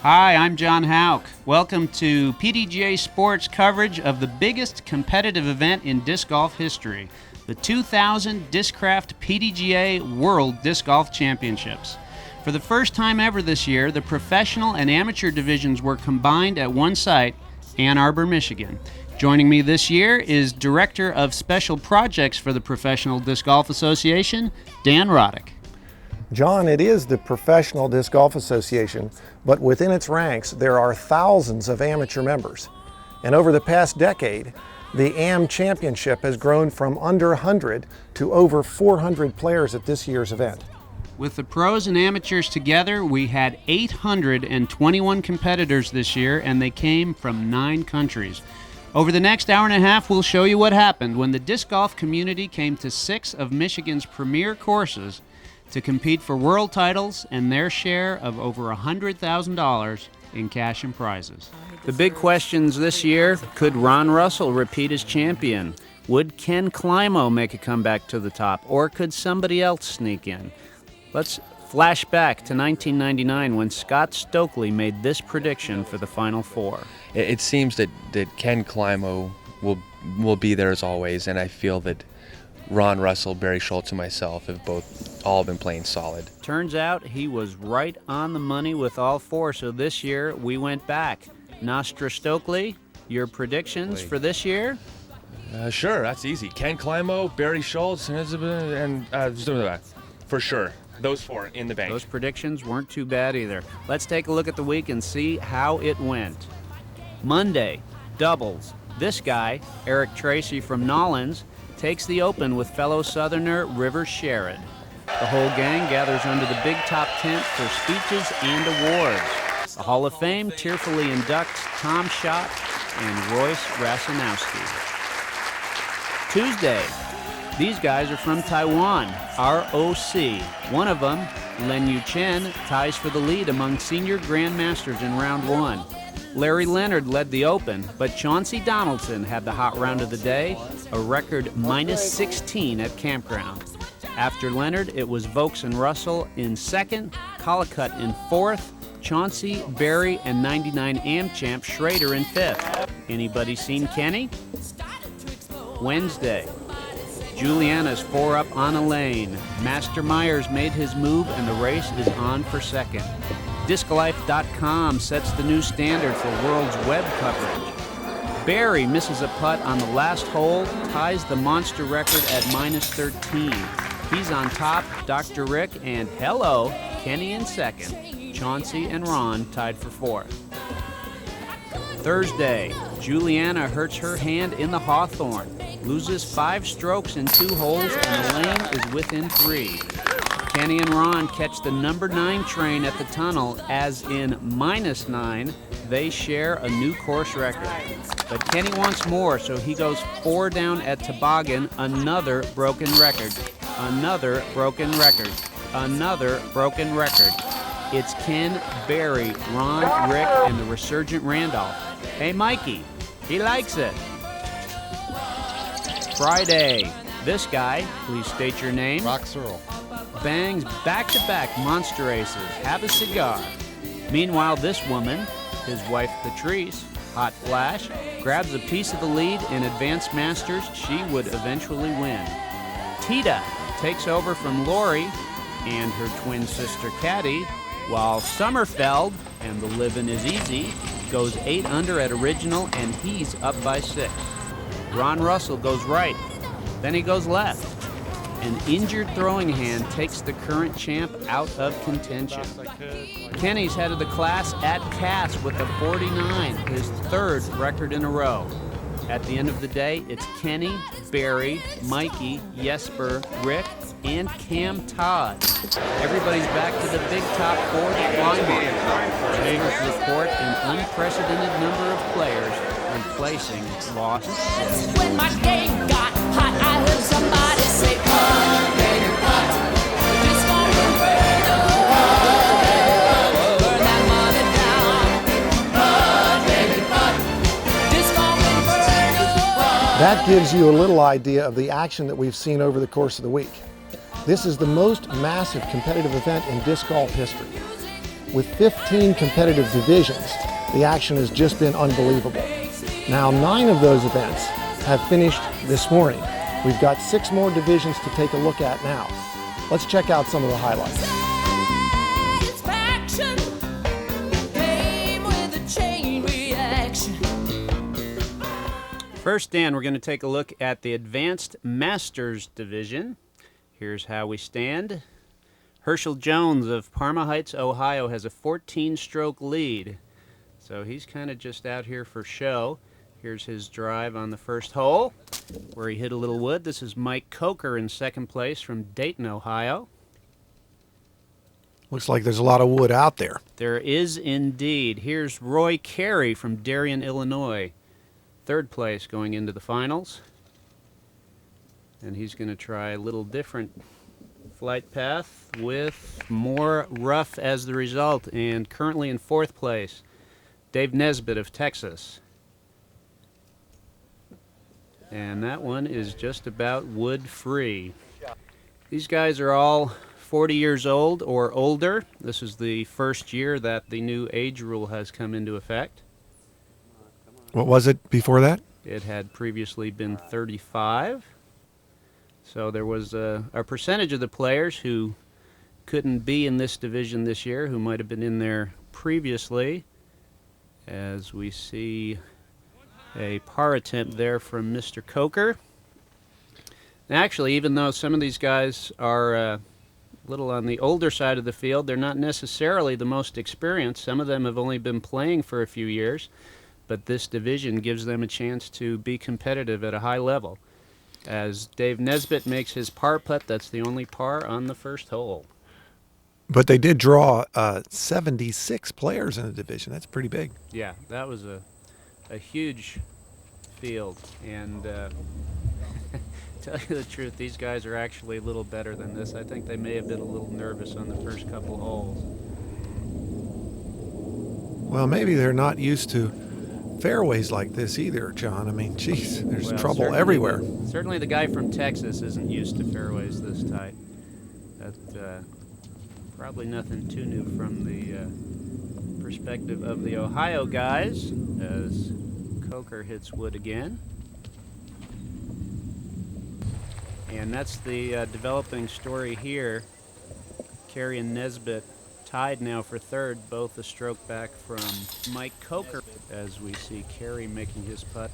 Hi, I'm John Houck. Welcome to pdga Sports coverage of the biggest competitive event in disc golf history, the 2000 Discraft PDGA World Disc Golf Championships. For the first time ever this year, the professional and amateur divisions were combined at one site, Ann Arbor, Michigan. Joining me this year is Director of Special Projects for the Professional Disc Golf Association, Dan Roddick. John, it is the Professional Disc Golf Association, but within its ranks there are thousands of amateur members. And over the past decade, the AM Championship has grown from under 100 to over 400 players at this year's event. With the pros and amateurs together, we had 821 competitors this year, and they came from 9 countries. Over the next hour and a half, we'll show you what happened when the disc golf community came to 6 of Michigan's premier courses to compete for world titles and their share of over $100,000 in cash and prizes. The big questions this year: could Ron Russell repeat as champion? Would Ken Climo make a comeback to the top? Or could somebody else sneak in? Let's flash back to 1999 when Scott Stokely made this prediction for the Final Four. It seems that Ken Climo will be there as always, and I feel that Ron Russell, Barry Schultz, and myself have all been playing solid. Turns out he was right on the money with all 4, so this year we went back. Nostra Stokely, your predictions for this year? Sure, that's easy. Ken Climo, Barry Schultz, and for sure. Those 4 in the bank. Those predictions weren't too bad either. Let's take a look at the week and see how it went. Monday, doubles. This guy, Eric Tracy from Nollins, takes the Open with fellow Southerner River Sherrod. The whole gang gathers under the big top tent for speeches and awards. The Hall of Fame tearfully inducts Tom Schott and Royce Rasanowski. Tuesday, these guys are from Taiwan, ROC. One of them, Len Yu Chen, ties for the lead among senior grandmasters in round 1. Larry Leonard led the Open, but Chauncey Donaldson had the hot round of the day, a record minus 16 at Campground. After Leonard, it was Vokes and Russell in second, Collicutt in fourth, Chauncey, Barry, and 99 AM champ Schrader in fifth. Anybody seen Kenny? Wednesday, Juliana's 4 up on a lane. Master Myers made his move, and the race is on for second. DiscLife.com sets the new standard for world's web coverage. Barry misses a putt on the last hole, ties the monster record at minus 13. He's on top, Dr. Rick, and hello, Kenny in second. Chauncey and Ron tied for 4th. Thursday, Juliana hurts her hand in the Hawthorne, loses 5 strokes in 2 holes, and the lane is within 3. Kenny and Ron catch the number 9 train at the tunnel, as in minus 9, they share a new course record. But Kenny wants more, so he goes 4 down at Toboggan, another broken record. Another broken record. Another broken record. It's Ken, Barry, Ron, Rick, and the resurgent Randolph. Hey, Mikey, he likes it. Friday, this guy, please state your name. Rock Searle. Bangs back-to-back monster aces. Have a cigar. Meanwhile, this woman, his wife Patrice, hot flash, grabs a piece of the lead in Advanced Masters she would eventually win. Tita takes over from Lori and her twin sister Caddy, while Sommerfeld, and the livin' is easy, goes 8 under at Original, and he's up by 6. Ron Russell goes right, then he goes left. An injured throwing hand takes the current champ out of contention. Kenny's head of the class at Cass with a 49, his 3rd record in a row. At the end of the day, it's Kenny, Barry, Mikey, Jesper, Rick, and Cam Todd. Everybody's back to the big top 4 to climb on. Trainers report an unprecedented number of players replacing lost sets. When my game got hot, I heard somebody say, "Putt, baby, putt." This gon' burn that money down. Putt, baby, putt. This gon' burn. That gives you a little idea of the action that we've seen over the course of the week. This is the most massive competitive event in disc golf history. With 15 competitive divisions, the action has just been unbelievable. Now 9 of those events have finished this morning. We've got 6 more divisions to take a look at now. Let's check out some of the highlights. Satisfaction came with a chain reaction. First, Dan, we're going to take a look at the Advanced Masters division. Here's how we stand. Herschel Jones of Parma Heights, Ohio, has a 14-stroke lead. So he's kind of just out here for show. Here's his drive on the first hole, where he hit a little wood. This is Mike Coker in second place from Dayton, Ohio. Looks like there's a lot of wood out there. There is indeed. Here's Roy Carey from Darien, Illinois. Third place going into the finals. And he's going to try a little different flight path with more rough as the result. And currently in fourth place, Dave Nesbitt of Texas. And that one is just about wood free. These guys are all 40 years old or older. This is the first year that the new age rule has come into effect. What was it before that? It had previously been 35. So there was a percentage of the players who couldn't be in this division this year, who might have been in there previously. As we see a par attempt there from Mr. Coker. And actually, even though some of these guys are a little on the older side of the field, they're not necessarily the most experienced. Some of them have only been playing for a few years. But this division gives them a chance to be competitive at a high level. As Dave Nesbitt makes his par putt, that's the only par on the first hole. But they did draw 76 players in the division. That's pretty big. Yeah, that was a huge field. And to tell you the truth, these guys are actually a little better than this. I think they may have been a little nervous on the first couple holes. Well, maybe they're not used to fairways like this either, John. I mean, geez, there's trouble everywhere. Certainly the guy from Texas isn't used to fairways this tight. That's probably nothing too new from the perspective of the Ohio guys, as Coker hits wood again. And that's the developing story here. Carey and Nesbitt tied now for third, both a stroke back from Mike Coker, as we see Carey making his putt.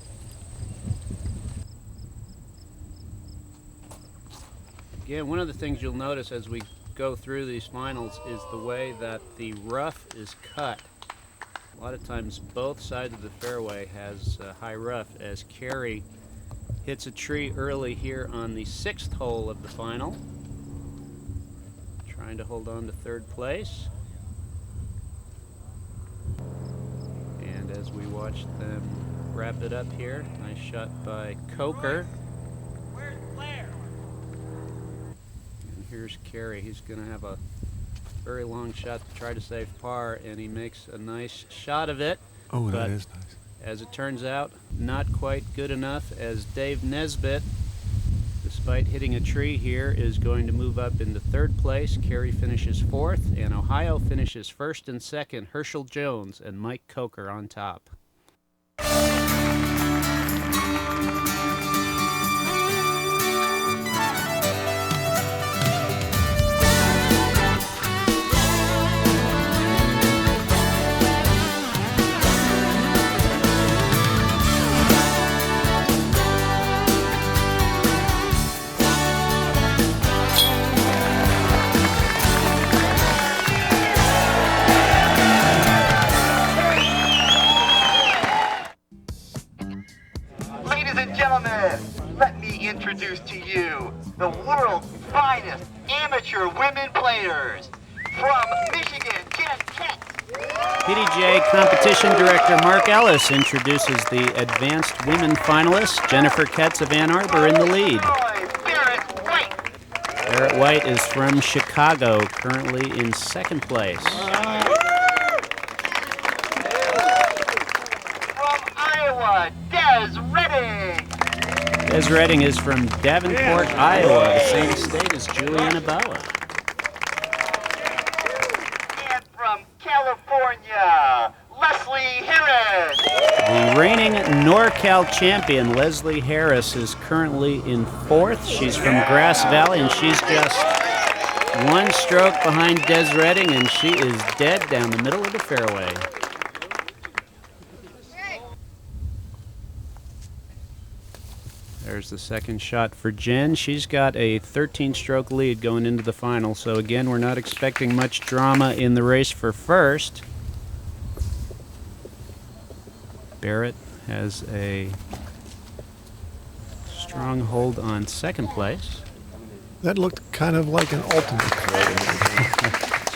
Again, one of the things you'll notice as we go through these finals is the way that the rough is cut. A lot of times both sides of the fairway has high rough, as Carey hits a tree early here on the 6th hole of the final. Trying to hold on to third place. And as we watch them wrap it up here, nice shot by Coker. And here's Carey. He's going to have a very long shot to try to save par, and he makes a nice shot of it. Oh, that is nice. As it turns out, not quite good enough, as Dave Nesbitt, despite hitting a tree here, is going to move up into third place. Carey finishes fourth, and Ohio finishes first and second. Herschel Jones and Mike Coker on top. Let me introduce to you the world's finest amateur women players. From Michigan, Jen Kent. PDGA Competition Director Mark Ellis introduces the advanced women finalists. Jennifer Ketz of Ann Arbor in the lead. Barrett White. Barrett White is from Chicago, currently in second place. From Iowa, Des Redding. Des Redding is from Davenport, Iowa, the same state as Juliana Bauer. And from California, Leslie Harris. The reigning NorCal champion, Leslie Harris, is currently in 4th. She's from Grass Valley, and she's just 1 stroke behind Des Redding, and she is dead down the middle of the fairway. There's the second shot for Jen. She's got a 13-stroke lead going into the final, so again, we're not expecting much drama in the race for first. Barrett has a strong hold on second place. That looked kind of like an ultimate player.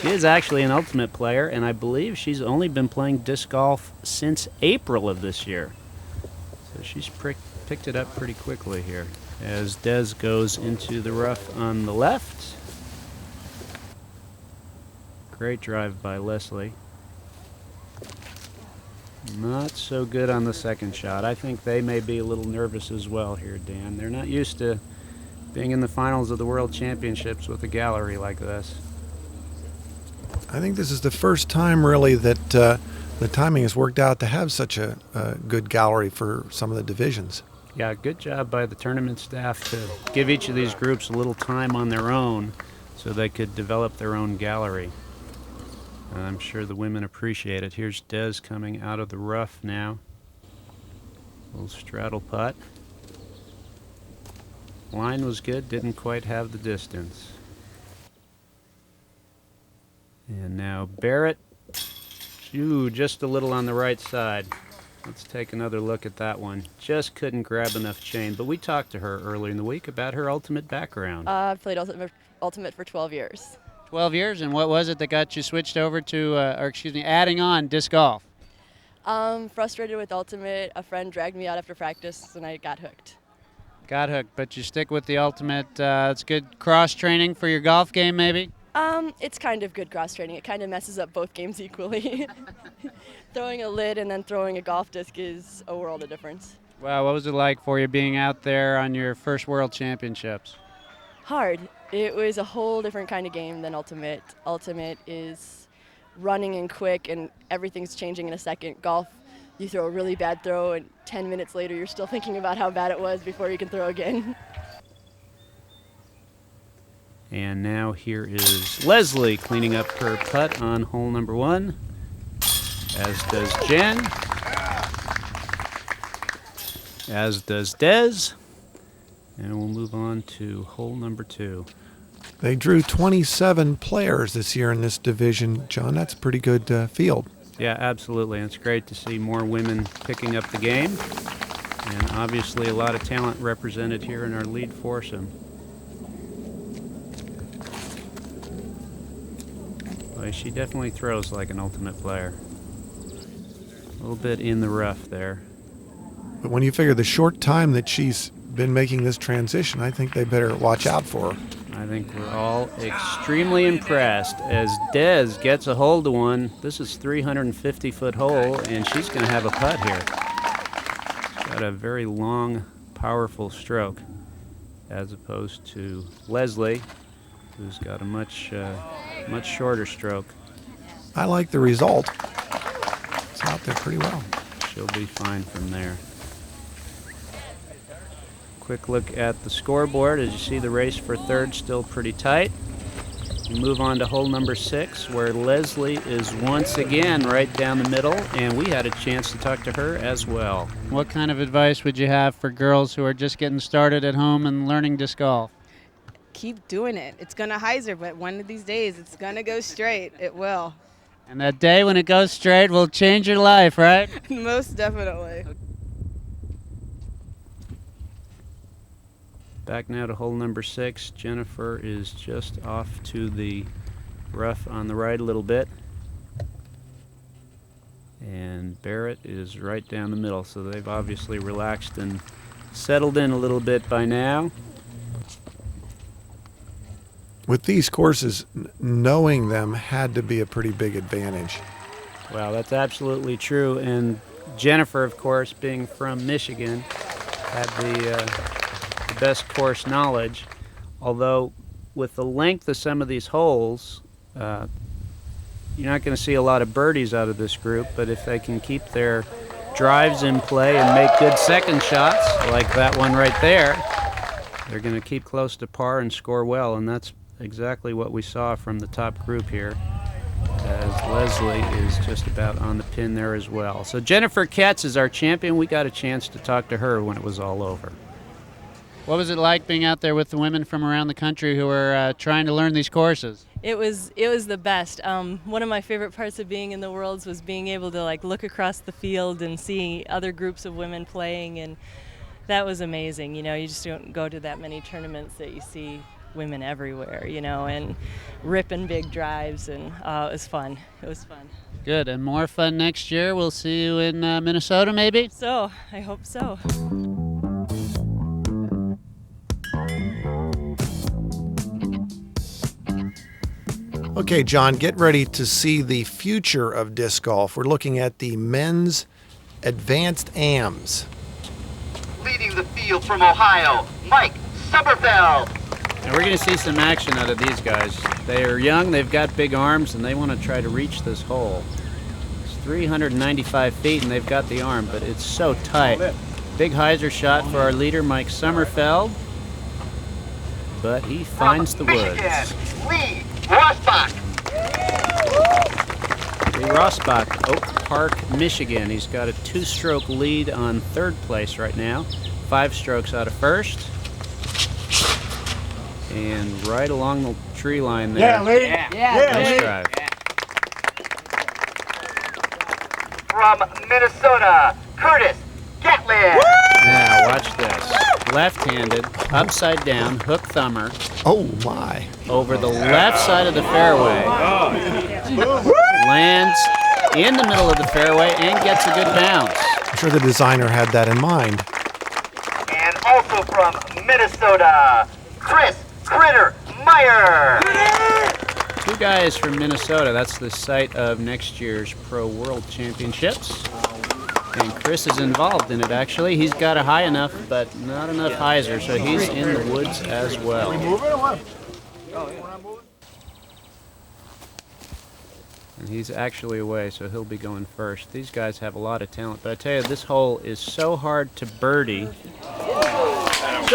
She is actually an ultimate player, and I believe she's only been playing disc golf since April of this year. So she's picked it up pretty quickly here as Des goes into the rough on the left. Great drive by Leslie. Not so good on the second shot. I think they may be a little nervous as well here, Dan. They're not used to being in the finals of the World Championships with a gallery like this. I think this is the first time really that the timing has worked out to have such a good gallery for some of the divisions. Yeah, good job by the tournament staff to give each of these groups a little time on their own so they could develop their own gallery. And I'm sure the women appreciate it. Here's Des coming out of the rough now. Little straddle putt. Line was good, didn't quite have the distance. And now Barrett. Ooh, just a little on the right side. Let's take another look at that one. Just couldn't grab enough chain, but we talked to her earlier in the week about her ultimate background. I've played ultimate for 12 years. 12 years, and what was it that got you switched over to, adding on disc golf? Frustrated with ultimate, a friend dragged me out after practice and I got hooked. Got hooked, but you stick with the ultimate. It's good cross training for your golf game, maybe? It's kind of good cross training. It kind of messes up both games equally. Throwing a lid and then throwing a golf disc is a world of difference. Wow, what was it like for you being out there on your first World Championships? Hard. It was a whole different kind of game than ultimate. Ultimate is running and quick and everything's changing in a second. Golf, you throw a really bad throw and 10 minutes later you're still thinking about how bad it was before you can throw again. And now here is Leslie cleaning up her putt on hole number 1, as does Jen, as does Des, and we'll move on to hole number 2. They drew 27 players this year in this division. John, that's a pretty good field. Yeah, absolutely. And it's great to see more women picking up the game. And obviously a lot of talent represented here in our lead foursome. Boy, she definitely throws like an ultimate player. A little bit in the rough there. But when you figure the short time that she's been making this transition, I think they better watch out for her. I think we're all extremely impressed as Des gets a hold of one. This is 350-foot hole, and she's going to have a putt here. She's got a very long, powerful stroke, as opposed to Leslie, who's got a much shorter stroke. I like the result. It's out there pretty well. She'll be fine from there. Quick look at the scoreboard. As you see, the race for third still pretty tight. We move on to hole number 6, where Leslie is once again right down the middle, and we had a chance to talk to her as well. What kind of advice would you have for girls who are just getting started at home and learning disc golf? Keep doing it. It's going to hyzer, but one of these days it's going to go straight. It will. And that day when it goes straight will change your life, right? Most definitely. Back now to hole number 6. Jennifer is just off to the rough on the right a little bit. And Barrett is right down the middle, so they've obviously relaxed and settled in a little bit by now. With these courses, knowing them had to be a pretty big advantage. Well, that's absolutely true. And Jennifer, of course, being from Michigan, had the best course knowledge, although with the length of some of these holes, You're not going to see a lot of birdies out of this group, but if they can keep their drives in play and make good second shots, like that one right there, they're going to keep close to par and score well, and that's exactly what we saw from the top group here, as Leslie is just about on the pin there as well. So Jennifer Ketz is our champion. We got a chance to talk to her when it was all over. What was it like being out there with the women from around the country who are trying to learn these courses? It was the best. One of my favorite parts of being in the Worlds was being able to like look across the field and see other groups of women playing, and that was amazing. You know, you just don't go to that many tournaments that you see women everywhere, you know, and ripping big drives, and it was fun. It was fun. Good, and more fun next year. We'll see you in Minnesota, maybe? So, I hope so. Okay, John, get ready to see the future of disc golf. We're looking at the men's advanced AMs. Leading the field from Ohio, Mike Summerfeld. And we're going to see some action out of these guys. They are young, they've got big arms, and they want to try to reach this hole. It's 395 feet, and they've got the arm, but it's so tight. Big hyzer shot for our leader, Mike Summerfeld, but he finds the woods. Michigan, Lee Rosbach. Lee Rosbach, Oak Park, Michigan. He's got a 2-stroke lead on third place right now. 5 strokes out of first. And right along the tree line there. Yeah, Lee. Nice drive. From Minnesota, Curtis Gatlin. Now, watch this. Left-handed, upside down, hook thumber. Oh, my. Over the left side of the fairway. Lands in the middle of the fairway and gets a good bounce. I'm sure the designer had that in mind. And also from Minnesota, Chris Critter Meyer. 2 guys from Minnesota. That's the site of next year's Pro World Championships. And Chris is involved in it, actually. He's got a high enough, but not enough hyzer, so he's in the woods as well. And he's actually away, so he'll be going first. These guys have a lot of talent, but I tell you, this hole is so hard to birdie.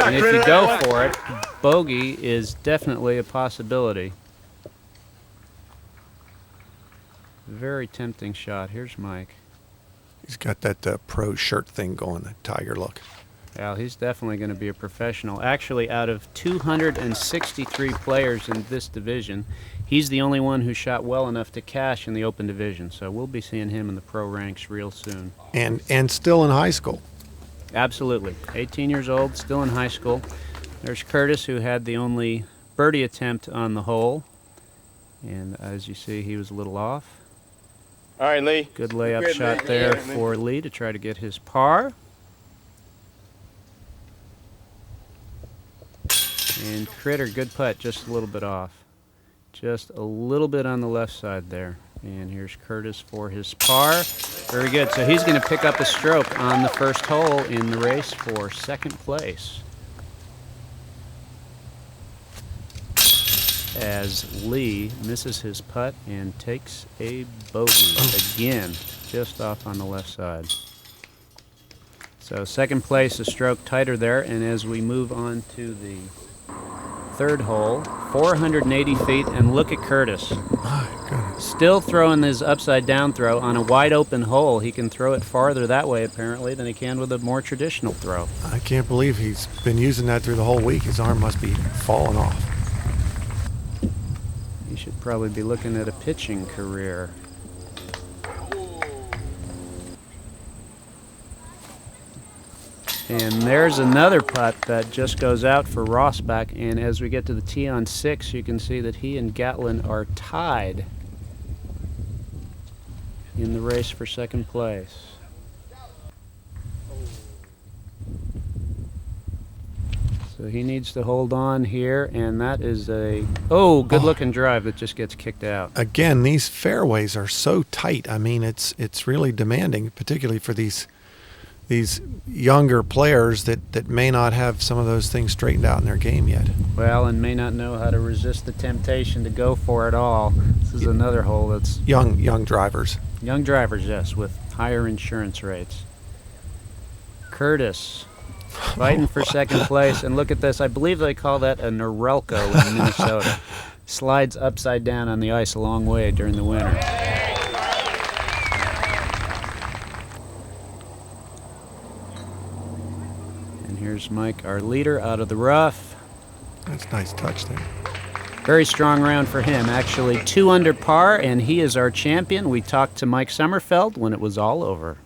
And if you go for it, bogey is definitely a possibility. Very tempting shot. Here's Mike. He's got that pro shirt thing going, the tiger look. Well, he's definitely going to be a professional. Actually, out of 263 players in this division, he's the only one who shot well enough to cash in the open division. So we'll be seeing him in the pro ranks real soon. And still in high school. Absolutely. 18 years old, still in high school. There's Curtis, who had the only birdie attempt on the hole. And as you see, he was a little off. All right, Lee. Good layup shot there for Lee to try to get his par. And Critter, good putt, just a little bit off. Just a little bit on the left side there. And here's Curtis for his par. Very good. So he's going to pick up a stroke on the first hole in the race for second place. As Lee misses his putt and takes a bogey again, just off on the left side. So second place, a stroke tighter there, and as we move on to the third hole, 480 feet, and look at Curtis. My goodness. Still throwing his upside down throw on a wide open hole. He can throw it farther that way apparently than he can with a more traditional throw. I can't believe he's been using that through the whole week. His arm must be falling off. He should probably be looking at a pitching career. And there's another putt that just goes out for Rosbach, and as we get to the tee on 6, you can see that he and Gatlin are tied in the race for second place. So he needs to hold on here, and that is a, good-looking drive that just gets kicked out. Again, these fairways are so tight. I mean, it's really demanding, particularly for these these younger players that may not have some of those things straightened out in their game yet. Well, and may not know how to resist the temptation to go for it all. This is another hole that's... Young drivers. Young drivers, yes, with higher insurance rates. Curtis, fighting for second place. And look at this. I believe they call that a Norelco in Minnesota. Slides upside down on the ice a long way during the winter. And here's Mike, our leader, out of the rough. That's a nice touch there. Very strong round for him. Actually, 2 under par, and he is our champion. We talked to Mike Sommerfeld when it was all over.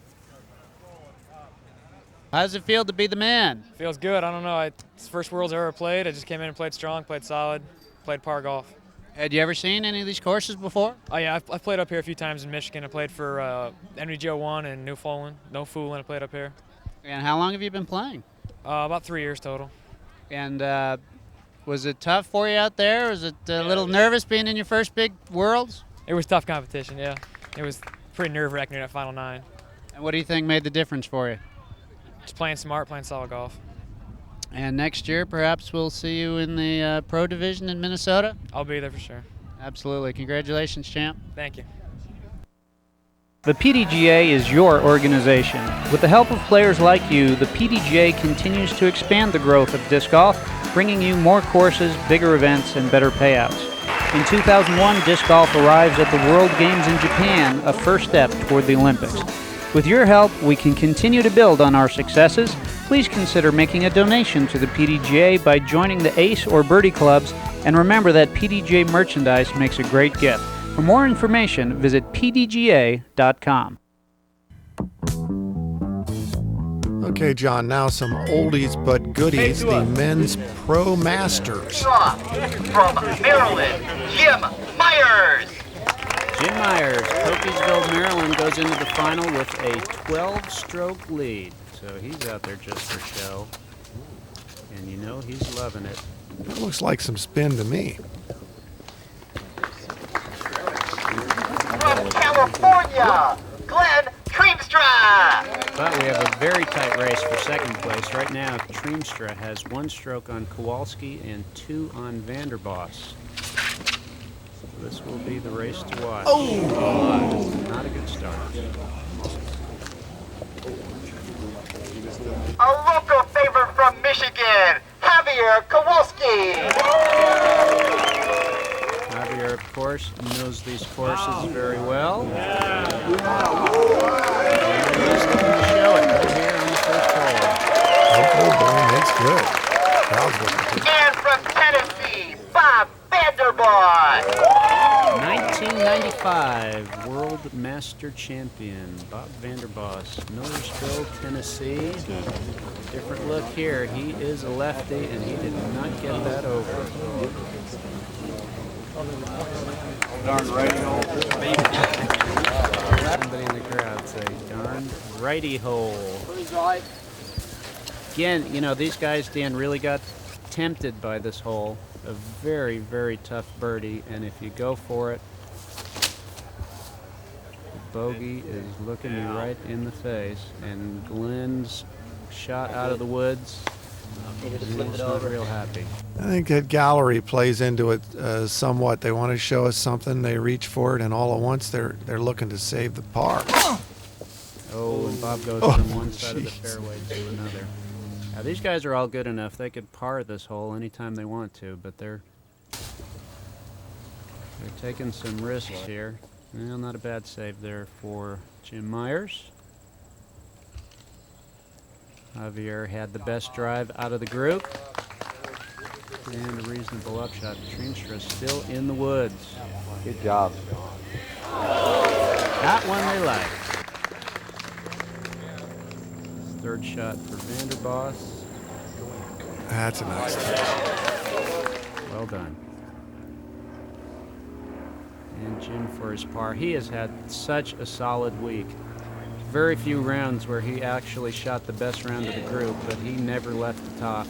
How does it feel to be the man? Feels good. I don't know. It's the first Worlds I ever played. I just came in and played strong, played solid, played par golf. Had you ever seen any of these courses before? Oh, yeah. I've played up here a few times in Michigan. I played for NVGO1 and Newfoundland. No fooling. I played up here. And how long have you been playing? About 3 years total. And was it tough for you out there? Was it a little nervous being in your first big Worlds? It was tough competition, yeah. It was pretty nerve-wracking in that final 9. And what do you think made the difference for you? Just playing smart, playing solid golf. And next year, perhaps we'll see you in the pro division in Minnesota? I'll be there for sure. Absolutely. Congratulations, champ. Thank you. The PDGA is your organization. With the help of players like you, the PDGA continues to expand the growth of disc golf, bringing you more courses, bigger events, and better payouts. In 2001, disc golf arrives at the World Games in Japan, a first step toward the Olympics. With your help, we can continue to build on our successes. Please consider making a donation to the PDGA by joining the ACE or Birdie clubs, and remember that PDGA merchandise makes a great gift. For more information, visit pdga.com. Okay, John, now some oldies but goodies, the men's Pro Masters. From Maryland, Jim Myers. Jim Myers, Cookiesville, Maryland, goes into the final with a 12-stroke lead. So he's out there just for show. And you know he's loving it. That looks like some spin to me. From California, Glenn Treemstra. But we have a very tight race for second place. Right now, Treemstra has 1 stroke on Kowalski and 2 on Vanderboss. So this will be the race to watch. Oh! Not a good start. A local favorite from Michigan, Javier Kowalski. Javier, of course, knows these courses very well. He's looking to show it right here on the first hole. Okay, Brian, that's good. Crowd's looking good. And from Tennessee, Bob Vanderboss. 1995 World Master Champion, Bob Vanderboss, Millersville, Tennessee. Different look here. He is a lefty, and he did not get that over. Darn righty hole. Somebody in the crowd say, darn righty hole. Again, you know, these guys, Dan, really got tempted by this hole. A very, very tough birdie, and if you go for it, the bogey is looking you right in the face, and Glenn's shot out of the woods, he's not real happy. I think that gallery plays into it somewhat. They want to show us something, they reach for it, and all at once they're looking to save the par. Oh, and Bob goes from one side of the fairway to another. Now, these guys are all good enough. They could par this hole anytime they want to, but they're taking some risks here. Well, not a bad save there for Jim Myers. Javier had the best drive out of the group. And a reasonable upshot. Treemstra still in the woods. Good job. That one they like. Third shot for Vanderboss. That's a nice touch. Well done. And Jim for his par. He has had such a solid week. Very few rounds where he actually shot the best round of the group, but he never left the top.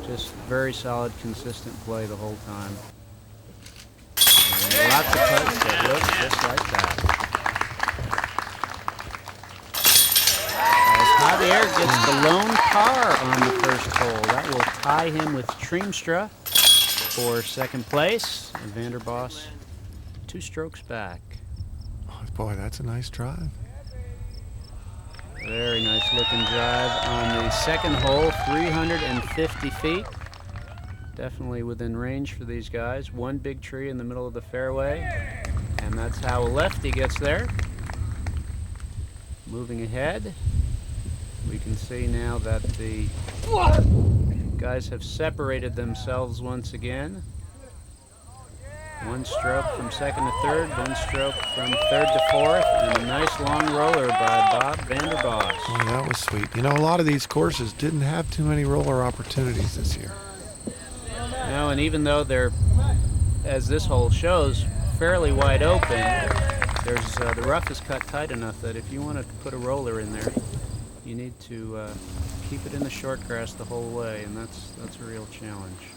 Just very solid, consistent play the whole time. And lots of putts that look just like that. As gets the lone par on the first hole. That will tie him with Triemstra for second place. And Vanderboss 2 strokes back. Oh, boy, that's a nice drive. Very nice looking drive on the second hole, 350 feet. Definitely within range for these guys. One big tree in the middle of the fairway, and that's how a lefty gets there. Moving ahead, we can see now that the guys have separated themselves once again. 1 stroke from second to third, 1 stroke from third to fourth, and a nice long roller by Bob Vanderboss. Oh, that was sweet. You know, a lot of these courses didn't have too many roller opportunities this year. No, and even though they're, as this hole shows, fairly wide open, there's the rough is cut tight enough that if you want to put a roller in there, you need to keep it in the short grass the whole way, and that's a real challenge.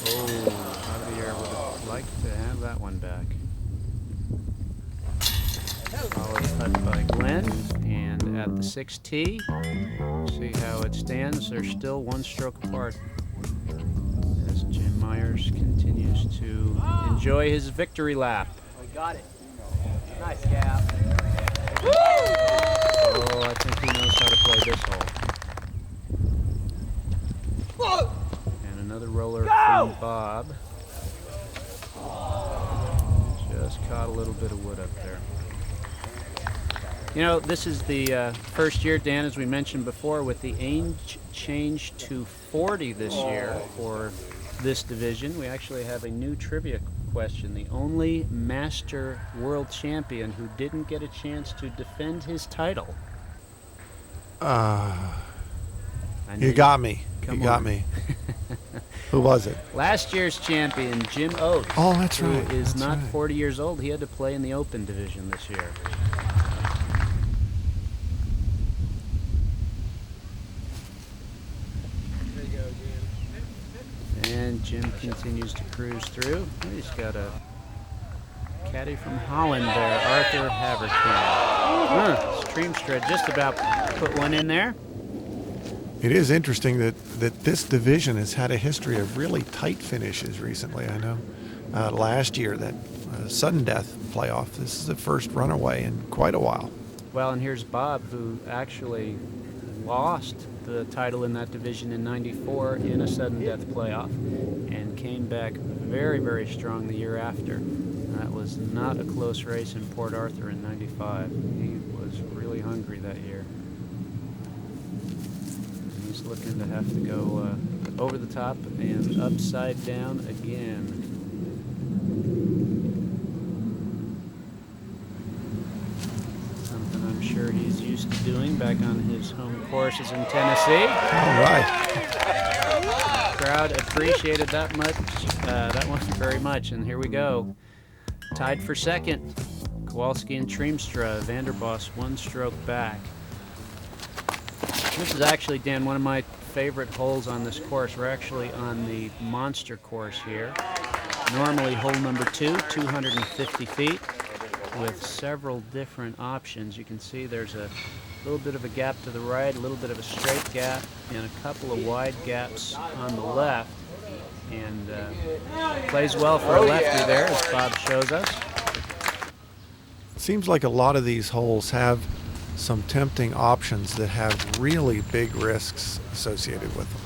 Oh, Javier would have liked to have that one back. Solid putt by Glenn, and at the 6th tee, see how it stands. They're still 1 stroke apart as Jim Myers continues to enjoy his victory lap. We got it. Nice gap. Oh, I think he knows how to play this hole. And another roller from Bob. Just caught a little bit of wood up there. You know, this is the first year, Dan, as we mentioned before, with the age change to 40 this year for this division. We actually have a new trivia question. The only Master World Champion who didn't get a chance to defend his title. You got me. You got me. Who was it? Last year's champion, Jim Oates. Oh, that's right. Who is That's not right. 40 years old. He had to play in the Open division this year. And Jim continues to cruise through. He's got a caddy from Holland there, Arthur Haverkamp. Streamstra just about put one in there. It is interesting that this division has had a history of really tight finishes recently. I know last year that sudden death playoff, this is the first runaway in quite a while. Well, and here's Bob, who actually lost the title in that division in '94 in a sudden death playoff and came back very, very strong the year after. That was not a close race in Port Arthur in '95. He was really hungry that year. And he's looking to have to go over the top and upside down again. Something I'm sure he's used to doing back on his home courses in Tennessee. All right. Crowd appreciated that one very much, and here we go. Tied for second, Kowalski and Triemstra. Vanderboss 1 stroke back. This is actually, Dan, one of my favorite holes on this course. We're actually on the monster course here. Normally hole number 2, 250 feet, with several different options. You can see there's a little bit of a gap to the right, a little bit of a straight gap, and a couple of wide gaps on the left. And plays well for a lefty there, as Bob shows us. It seems like a lot of these holes have some tempting options that have really big risks associated with them.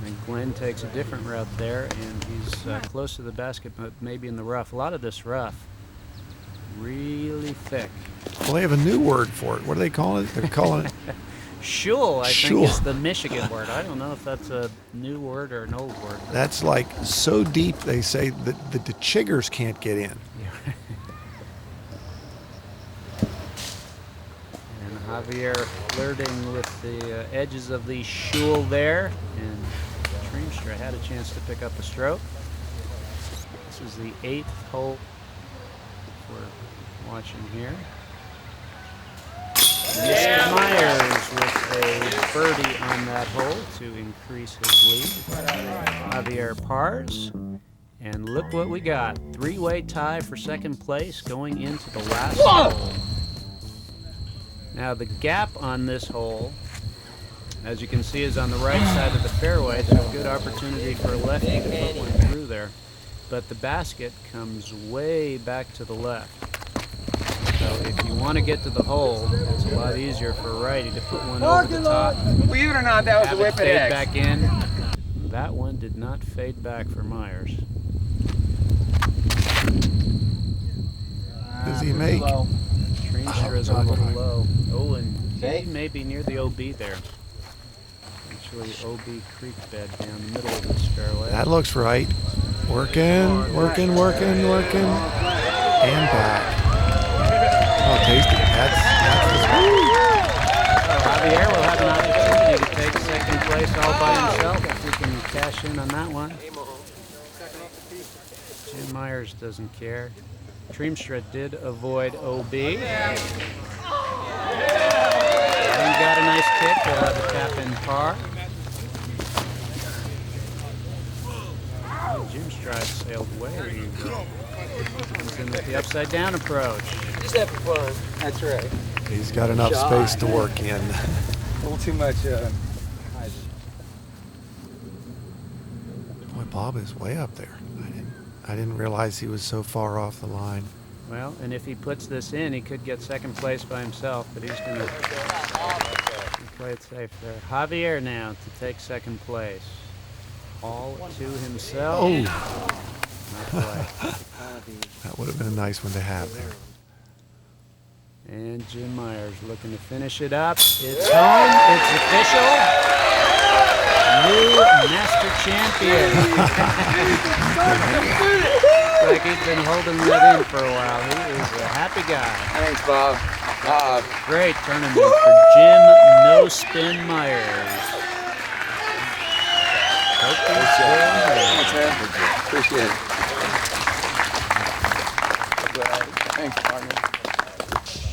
And Glenn takes a different route there, and he's close to the basket, but maybe in the rough. A lot of this rough, really thick. Well, they have a new word for it. What do they call it? They're calling it Shul, I Shul. think is the Michigan word. I don't know if that's a new word or an old word. That's like so deep, they say that the chiggers can't get in. And Javier flirting with the edges of the Shul there, and Triemstra had a chance to pick up a stroke. This is the 8th hole we're watching here. Mr. Myers with a birdie on that hole to increase his lead. Javier pars. And look what we got. 3-way tie for second place going into the last hole. Now the gap on this hole, as you can see, is on the right side of the fairway, so a good opportunity for a lefty to put one through there. But the basket comes way back to the left. So if you want to get to the hole, it's a lot easier for a righty to put one over the top. Believe it or not, that was a whip Fade X. back in. That one did not fade back for Myers. Does he make? Treenstra is a little low. Oh, and he may be near the OB there. Actually, OB creek bed down the middle of this fairway. That looks right. Working, working, working, working. And back. Oh, tasty. That's Javier will have an opportunity to take second place all by himself if we can cash in on that one. Jim Myers doesn't care. Treenstra did avoid OB. And got a nice kick. He'll have a tap in par. Jim's drive sailed way. He's in with the upside down approach. Just having fun. That's right. He's got enough space to work in. A little too much. Boy, Bob is way up there. I didn't realize he was so far off the line. Well, and if he puts this in, he could get second place by himself, but he's going to play it safe there. Javier now to take second place. All to himself. Oh! That would have been a nice one to have there. And Jim Myers looking to finish it up. It's home. It's official. New master champion. Like he's been holding that in for a while. He is a happy guy. Thanks, Bob. Great tournament for Jim No Spin Myers. Thanks, man. Appreciate it. Thanks, partner.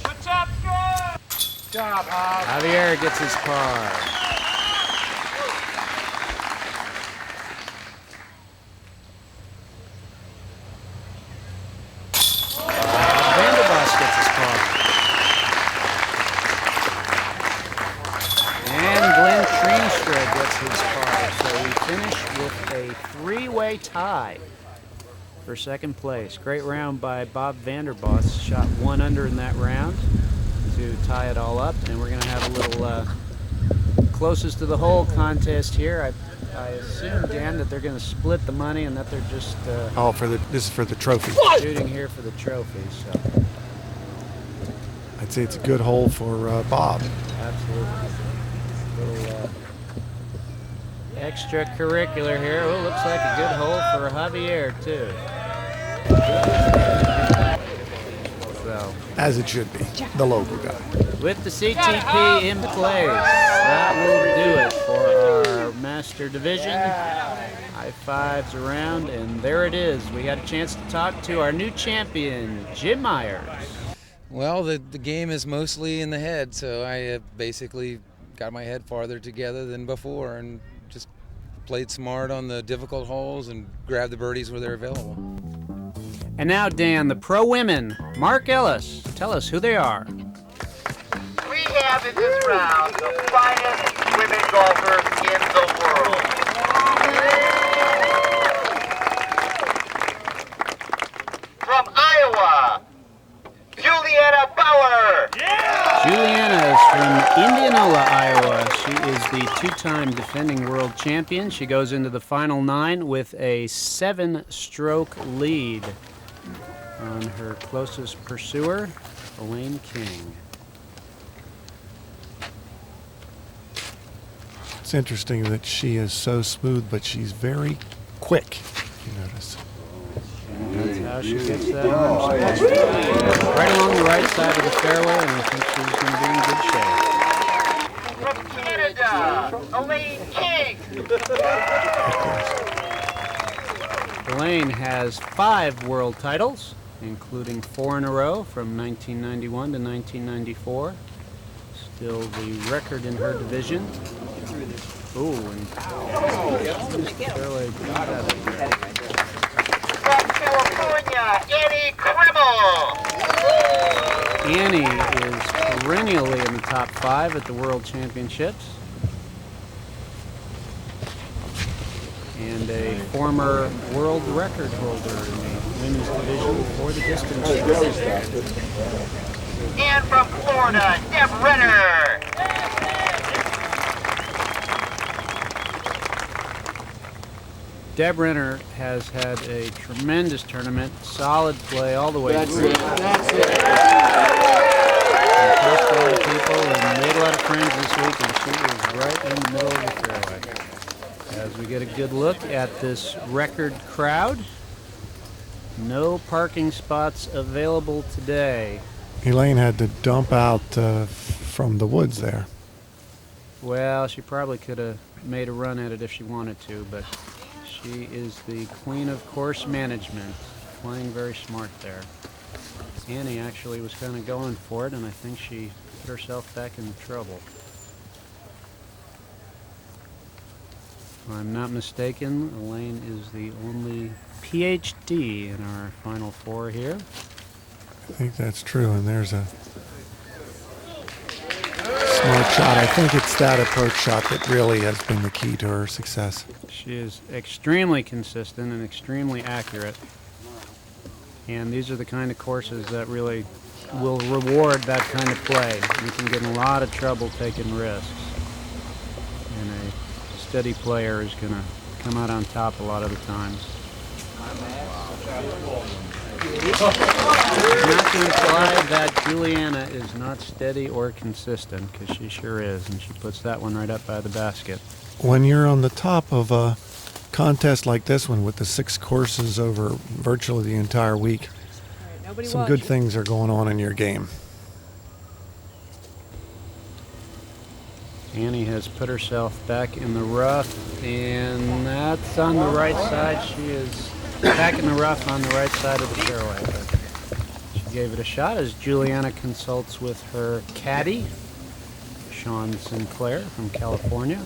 Good job, good job, Javier gets his par. Vanderbos gets his par. And Glenn Treenstra gets his par. So we finish with a three-way tie for second place. Great round by Bob Vanderbos. Shot 1 under in that round to tie it all up. And we're going to have a little closest to the hole contest here. I assume, Dan, that they're going to split the money and that they're just this is for the trophy. shooting here for the trophy. So I'd say it's a good hole for Bob. absolutely, little extracurricular here. Oh, looks like a good hole for Javier too. So As it should be. The local guy. with the CTP in place, that will do it for our Master Division. High fives around, and there it is. We had a chance to talk to our new champion, Jim Myers. Well, the game is mostly in the head, so I basically got my head farther together than before and just played smart on the difficult holes and grabbed the birdies where they're available. And now, Dan, the pro women, Mark Ellis. Tell us who they are. We have in this round the finest women golfers in the world. From Iowa, Juliana Bauer. Juliana is from Indianola, Iowa. She is the two-time defending world champion. She goes into the final 9 with a 7-stroke lead on her closest pursuer, Elaine King. It's interesting that she is so smooth, but she's very quick, if you notice. That's how she gets that arm right along the right side of the fairway, and I think she's going to be in good shape. From Canada, Elaine King. Elaine has 5 world titles, including 4 in a row from 1991 to 1994. Still the record in her division. Ooh, and fairway. From California, Annie Krimmel. Annie is perennially in the top 5 at the World Championships. And a former world record holder in the women's division for the distance. And from Florida, Deb Renner. Deb Renner has had a tremendous tournament, solid play all the way through. That's it. Impressed a lot of people and made a lot of friends this week, and she is right in the middle of the fairway. As we get a good look at this record crowd, no parking spots available today. Elaine had to dump out from the woods there. Well, she probably could have made a run at it if she wanted to, but she is the queen of course management, playing very smart there. Annie actually was kind of going for it, and I think she put herself back in trouble. If I'm not mistaken, Elaine is the only PhD in our Final Four here. I think that's true, and there's a smart shot. I think it's that approach shot that really has been the key to her success. She is extremely consistent and extremely accurate. And these are the kind of courses that really will reward that kind of play. You can get in a lot of trouble taking risks. And a steady player is going to come out on top a lot of the times. Not to imply that Juliana is not steady or consistent, because she sure is, and she puts that one right up by the basket. When you're on the top of a contest like this one with the 6 courses over virtually the entire week, some good things are going on in your game. Annie has put herself back in the rough, and that's on the right side. She is back in the rough on the right side of the fairway. But she gave it a shot as Juliana consults with her caddy, Sean Sinclair from California.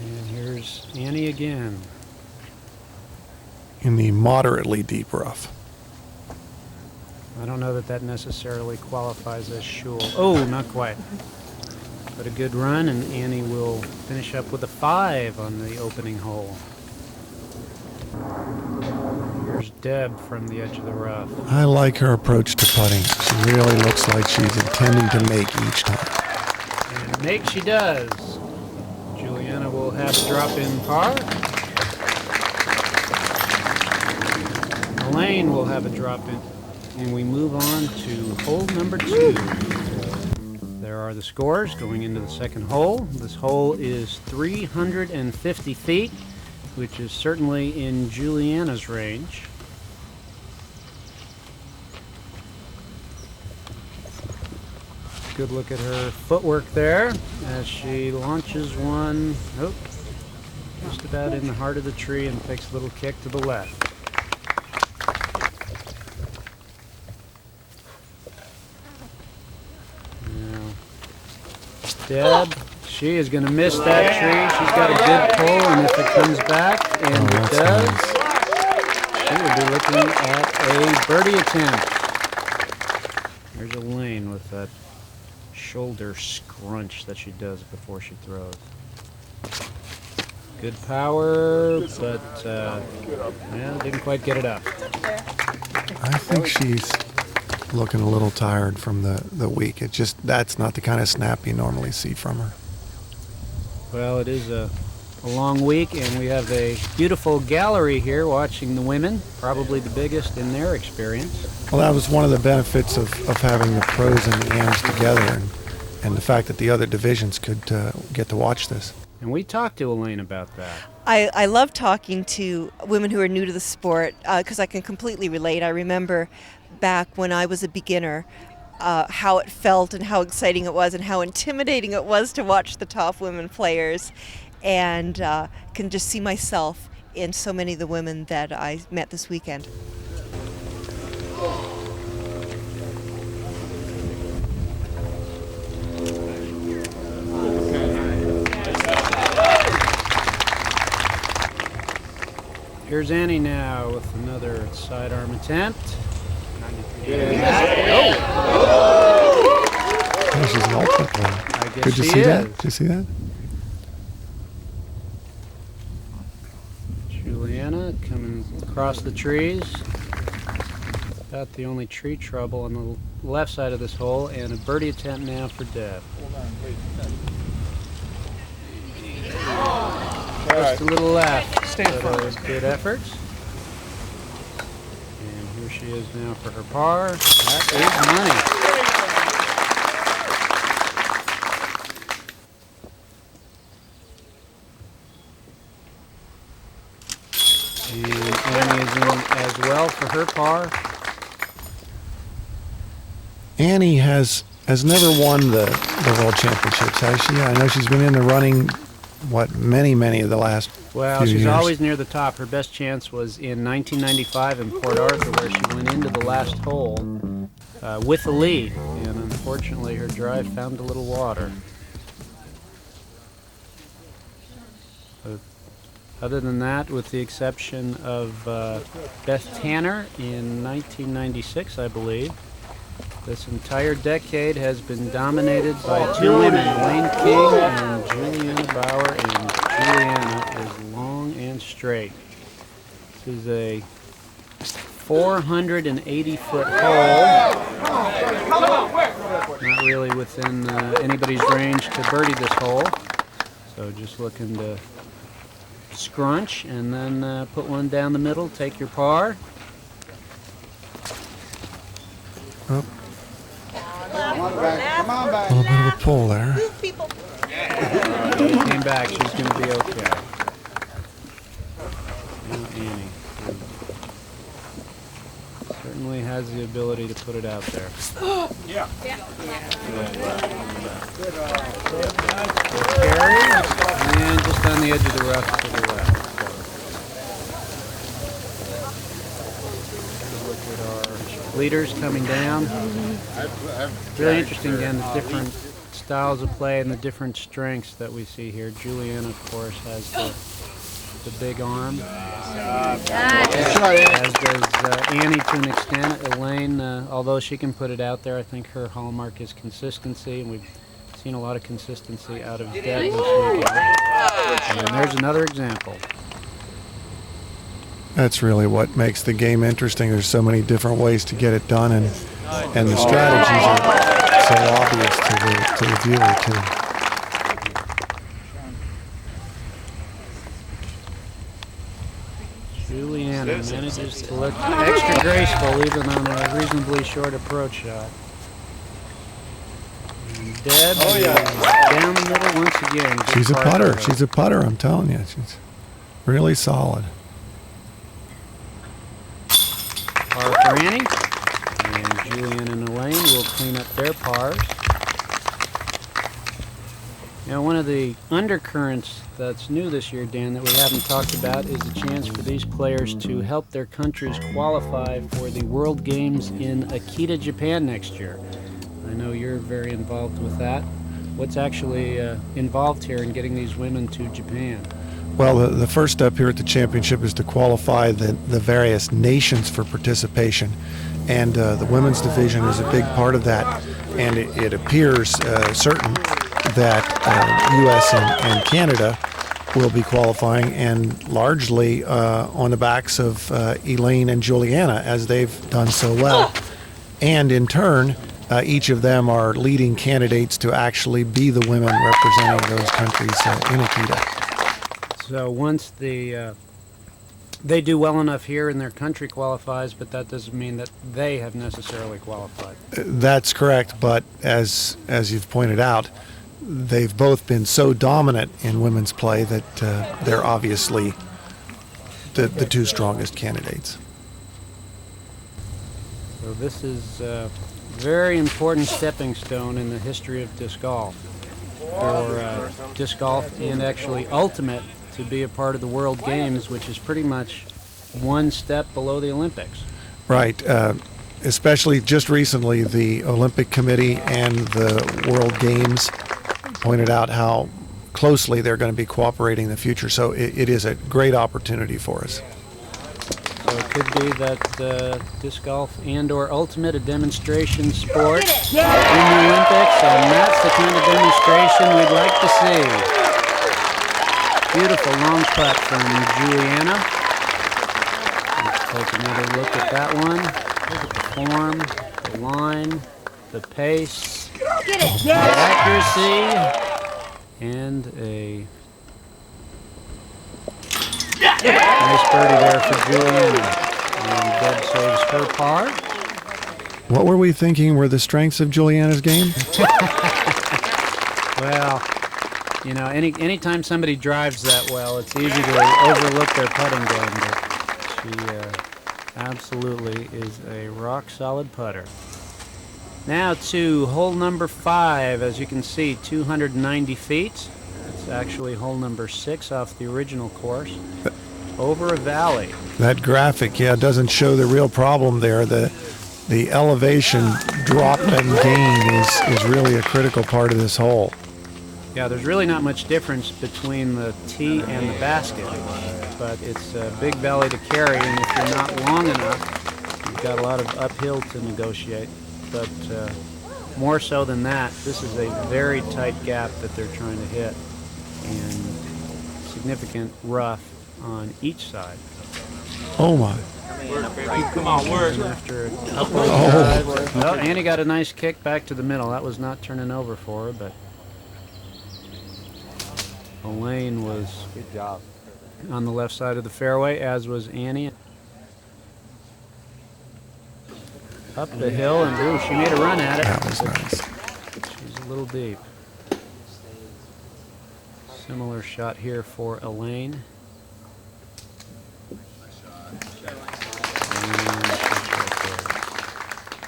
And here's Annie again. In the moderately deep rough. I don't know that that necessarily qualifies as shul. Oh, not quite. But a good run, and Annie will finish up with a 5 on the opening hole. Here's Deb from the edge of the rough. I like her approach to putting. She really looks like she's intending to make each time. And make she does. Juliana will have a drop in par. Elaine will have a drop in. And we move on to hole number 2. There are the scores going into the second hole. This hole is 350 feet, which is certainly in Juliana's range. Good look at her footwork there as she launches one, just about in the heart of the tree, and takes a little kick to the left. Deb, she is going to miss that tree. She's got a good pull, and if it comes back, and it does, she will be looking at a birdie attempt. There's Elaine with that shoulder scrunch that she does before she throws. Good power, but didn't quite get it up. I think she's looking a little tired from the week. It just, that's not the kind of snap you normally see from her. Well, it is a long week, and we have a beautiful gallery here watching the women, probably the biggest in their experience. Well, that was one of the benefits of having the pros and the AMs together, and the fact that the other divisions could get to watch this. And we talked to Elaine about that. I love talking to women who are new to the sport because I can completely relate. I remember back when I was a beginner, how it felt and how exciting it was and how intimidating it was to watch the top women players, and can just see myself in so many of the women that I met this weekend. Here's Annie now with another sidearm attempt. Oh, she's an ultimate player. I guess Did you she see that? is. Did you see that? Juliana coming across the trees. About the only tree trouble on the left side of this hole, and a birdie attempt now for Deb. Just a little left. Stay in front. Good efforts. And here she is now for her par. That is money. And Annie is in as well for her par. Annie has never won the World Championships, has she? I know she's been in the running, many of the last Well, few she's years. always near the top. Her best chance was in 1995 in Port Arthur, where she went into the last hole with the lead, and unfortunately her drive found a little water. But other than that, with the exception of Beth Tanner in 1996, I believe, this entire decade has been dominated by two women, Elaine King and Juliana Bauer, and Juliana is long and straight. This is a 480-foot hole. Not really within anybody's range to birdie this hole. So just looking to scrunch and then put one down the middle, take your par. Oh. A little bit of a pull there. Came back, she's going to be okay. Now Annie certainly has the ability to put it out there. Yeah. Carry, and just on the edge of the rough to the left. Look at our leaders coming down. Really interesting, again, the different styles of play and the different strengths that we see here. Juliana, of course, has the big arm. As does Annie to an extent. Elaine, although she can put it out there, I think her hallmark is consistency, and we've seen a lot of consistency out of Deb this weekend. And there's another example. That's really what makes the game interesting. There's so many different ways to get it done, and the strategies are so obvious to the viewer too. Juliana manages to look extra graceful even on a reasonably short approach shot. And Deb down the middle once again. Good She's a par putter. for her. She's a putter. I'm telling you, she's really solid. Par for Annie. And Julian and Elaine will clean up their pars. Now, one of the undercurrents that's new this year, Dan, that we haven't talked about is the chance for these players to help their countries qualify for the World Games in Akita, Japan next year. I know you're very involved with that. What's actually involved here in getting these women to Japan? Well, the first step here at the championship is to qualify the various nations for participation, and the women's division is a big part of that, and it appears certain that U.S. and Canada will be qualifying, and largely on the backs of Elaine and Juliana, as they've done so well. And in turn, each of them are leading candidates to actually be the women representing those countries in Akita. So once they do well enough here and their country qualifies, but that doesn't mean that they have necessarily qualified. That's correct, but as you've pointed out, they've both been so dominant in women's play that they're obviously the two strongest candidates. So this is a very important stepping stone in the history of disc golf. For disc golf and actually Ultimate to be a part of the World Games, which is pretty much one step below the Olympics. Right. Especially just recently, the Olympic Committee and the World Games pointed out how closely they're going to be cooperating in the future. So it is a great opportunity for us. So it could be that disc golf and/or ultimate, a demonstration sport in the Olympics, and that's the kind of demonstration we'd like to see. Beautiful long putt from Juliana. Let's take another look at that one. Look at the form, the line, the pace, the accuracy, and a nice birdie there for Juliana. And Deb saves her par. What were we thinking were the strengths of Juliana's game? Well, you know, anytime somebody drives that well, it's easy to overlook their putting game, but she absolutely is a rock-solid putter. Now to hole number 5. As you can see, 290 feet. It's actually hole number 6 off the original course, over a valley. That graphic, yeah, doesn't show the real problem there. The elevation drop and gain is really a critical part of this hole. Yeah, there's really not much difference between the tee and the basket, but it's a big valley to carry, and if you're not long enough, you've got a lot of uphill to negotiate. But more so than that, this is a very tight gap that they're trying to hit, and significant rough on each side. Oh my. Come on, work. After a couple of drives. Well, Annie got a nice kick back to the middle. That was not turning over for her, but Elaine was good job on the left side of the fairway, as was Annie. Up the hill, and ooh, she made a run at it. That was nice. She's a little deep. Similar shot here for Elaine.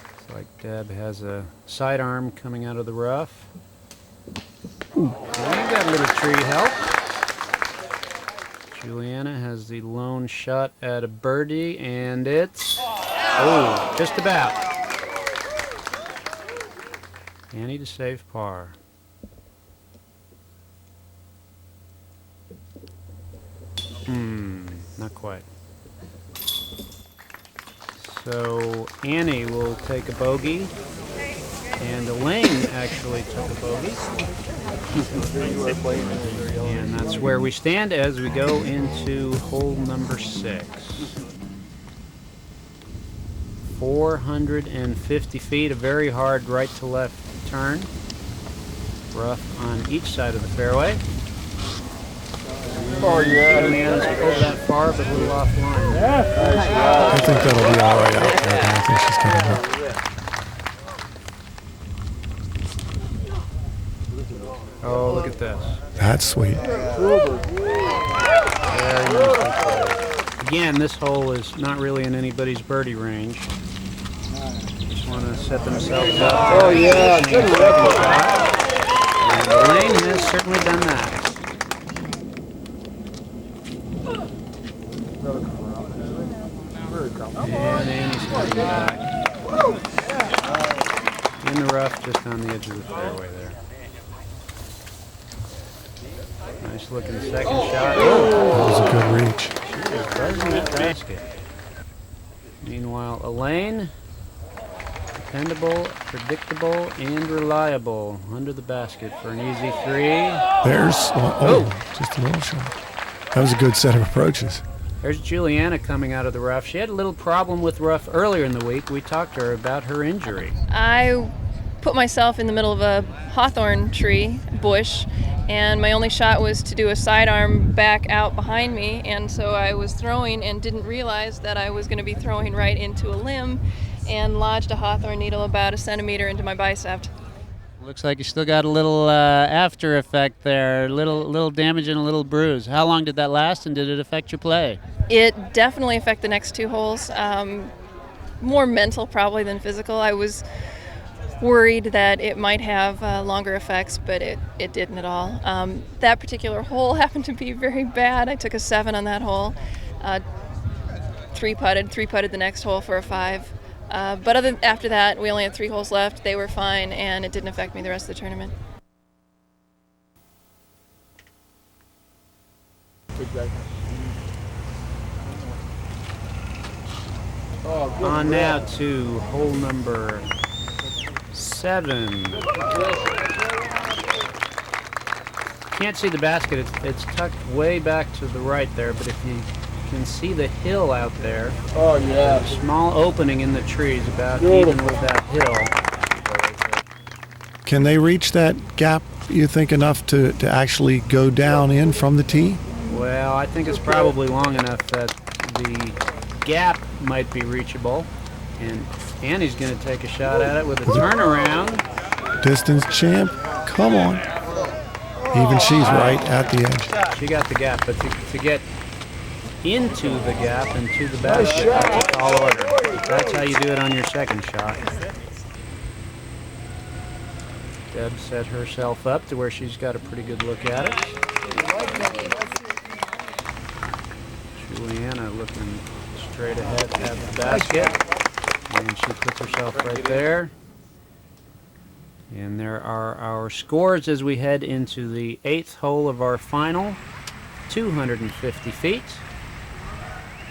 Looks like Deb has a sidearm coming out of the rough. Well, you got a little tree help. Juliana has the lone shot at a birdie, and it's just about. Annie to save par. Not quite. So Annie will take a bogey, and Elaine actually took a bogey. And that's where we stand as we go into hole number 6. 450 feet, a very hard right to left turn. Rough on each side of the fairway. Oh, yeah. Juliana's pulled that far, but a little offline. I think that'll be all right out there. I think she's going to. Oh, look at this. That's sweet. Very nicely played. Again, this hole is not really in anybody's birdie range. Just want to set themselves up. Oh, yeah. Good shot. And Elaine has certainly done that. And Annie's coming back. In the rough, just on the edge of the fairway there. Nice looking second shot. That was a good reach. She is buzzing that basket. Meanwhile, Elaine, dependable, predictable, and reliable under the basket for an easy 3. There's, just a little shot. That was a good set of approaches. There's Juliana coming out of the rough. She had a little problem with rough earlier in the week. We talked to her about her injury. I put myself in the middle of a hawthorn tree bush, and my only shot was to do a sidearm back out behind me, and so I was throwing and didn't realize that I was going to be throwing right into a limb and lodged a hawthorn needle about 1 centimeter into my bicep. Looks like you still got a little after effect there, little damage and a little bruise. How long did that last, and did it affect your play? It definitely affected the next 2 holes. More mental probably than physical. I was worried that it might have longer effects, but it didn't at all. That particular hole happened to be very bad. I took a 7 on that hole. Three putted the next hole for a 5. But after that, we only had 3 holes left. They were fine, and it didn't affect me the rest of the tournament. On now to hole number 7. Can't see the basket. It's tucked way back to the right there, but if you can see the hill out there, oh yeah, a small opening in the trees about even with that hill. Can they reach that gap, you think, enough to actually go down in from the tee? Well, I think it's probably long enough that the gap might be reachable. And Annie's going to take a shot at it with a turnaround. Distance champ, come on. Even she's right at the edge. She got the gap, but to get into the gap and to the basket, that's a tall order. That's how you do it on your second shot. Deb set herself up to where she's got a pretty good look at it. Juliana looking straight ahead at the basket. And she puts herself right there. And there are our scores as we head into the 8th hole of our final. 250 feet.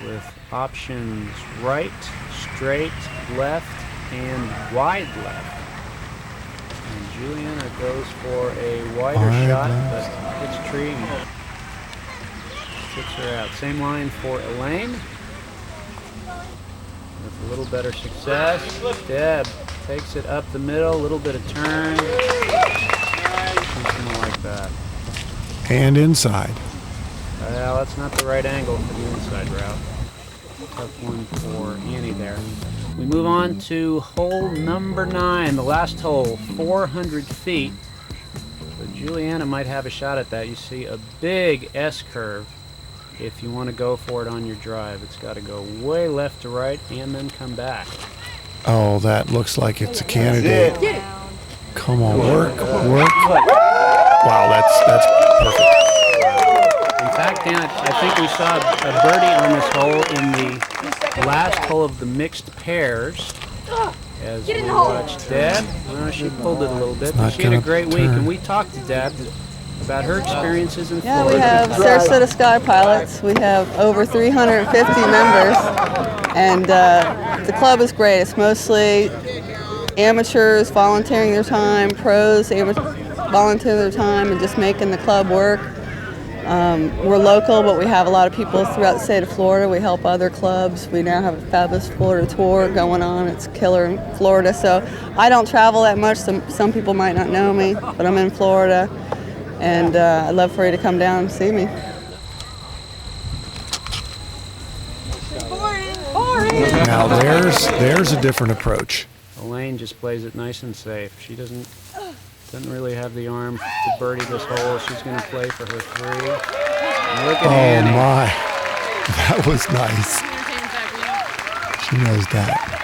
With options right, straight, left, and wide left. And Juliana goes for a wider shot, but hits tree and kicks her out. Same line for Elaine. With a little better success. Deb takes it up the middle, a little bit of turn. She's gonna like that. And inside. Well, that's not the right angle for the inside route. Tough one for Annie there. We move on to hole number 9, the last hole, 400 feet. So Juliana might have a shot at that. You see a big S-curve. If you want to go for it on your drive, it's got to go way left to right and then come back. Oh, that looks like it's a candidate. Come on, work. Wow, that's perfect. In fact, Dan, I think we saw a birdie on this hole in the last hole of the mixed pairs. As we watched Deb. She pulled it a little bit, but she had a great week, and we talked to Deb about her experiences in Florida. Yeah, we have Sarasota Sky Pilots. We have over 350 members, and the club is great. It's mostly amateurs volunteering their time, pros volunteering their time, and just making the club work. We're local, but we have a lot of people throughout the state of Florida. We help other clubs. We now have a fabulous Florida tour going on. It's killer in Florida. So I don't travel that much. Some people might not know me, but I'm in Florida. And I'd love for you to come down and see me. Now there's a different approach. Elaine just plays it nice and safe. She doesn't really have the arm to birdie this hole. She's going to play for her 3. And look at Annie. My, that was nice. She knows that.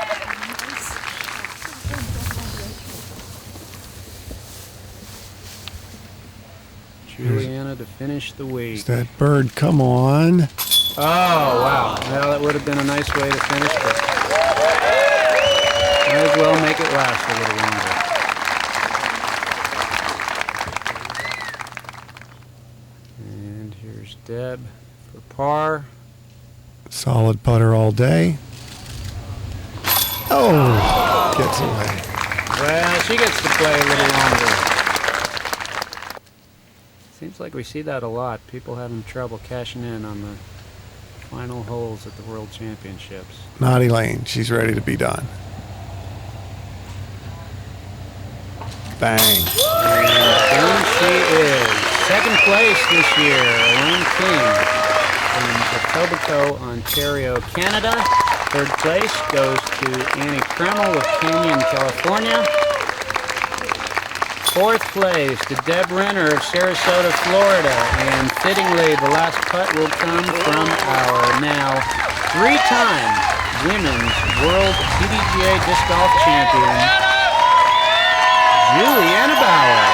Juliana to finish the week. Is that bird? Come on. Oh, wow. Well, that would have been a nice way to finish, but might as well make it last a little longer. And here's Deb for par. Solid putter all day. Oh, gets away. Well, she gets to play a little longer. Seems like we see that a lot. People having trouble cashing in on the final holes at the World Championships. Not Elaine. She's ready to be done. Bang. And there she is. Second place this year, Elaine King from Etobicoke, Ontario, Canada. Third place goes to Annie Kreml of Canyon, California. Fourth place to Deb Renner of Sarasota, Florida. And fittingly, the last putt will come from our now 3-time Women's World pdga Disc Golf Champion, Juliana Bauer.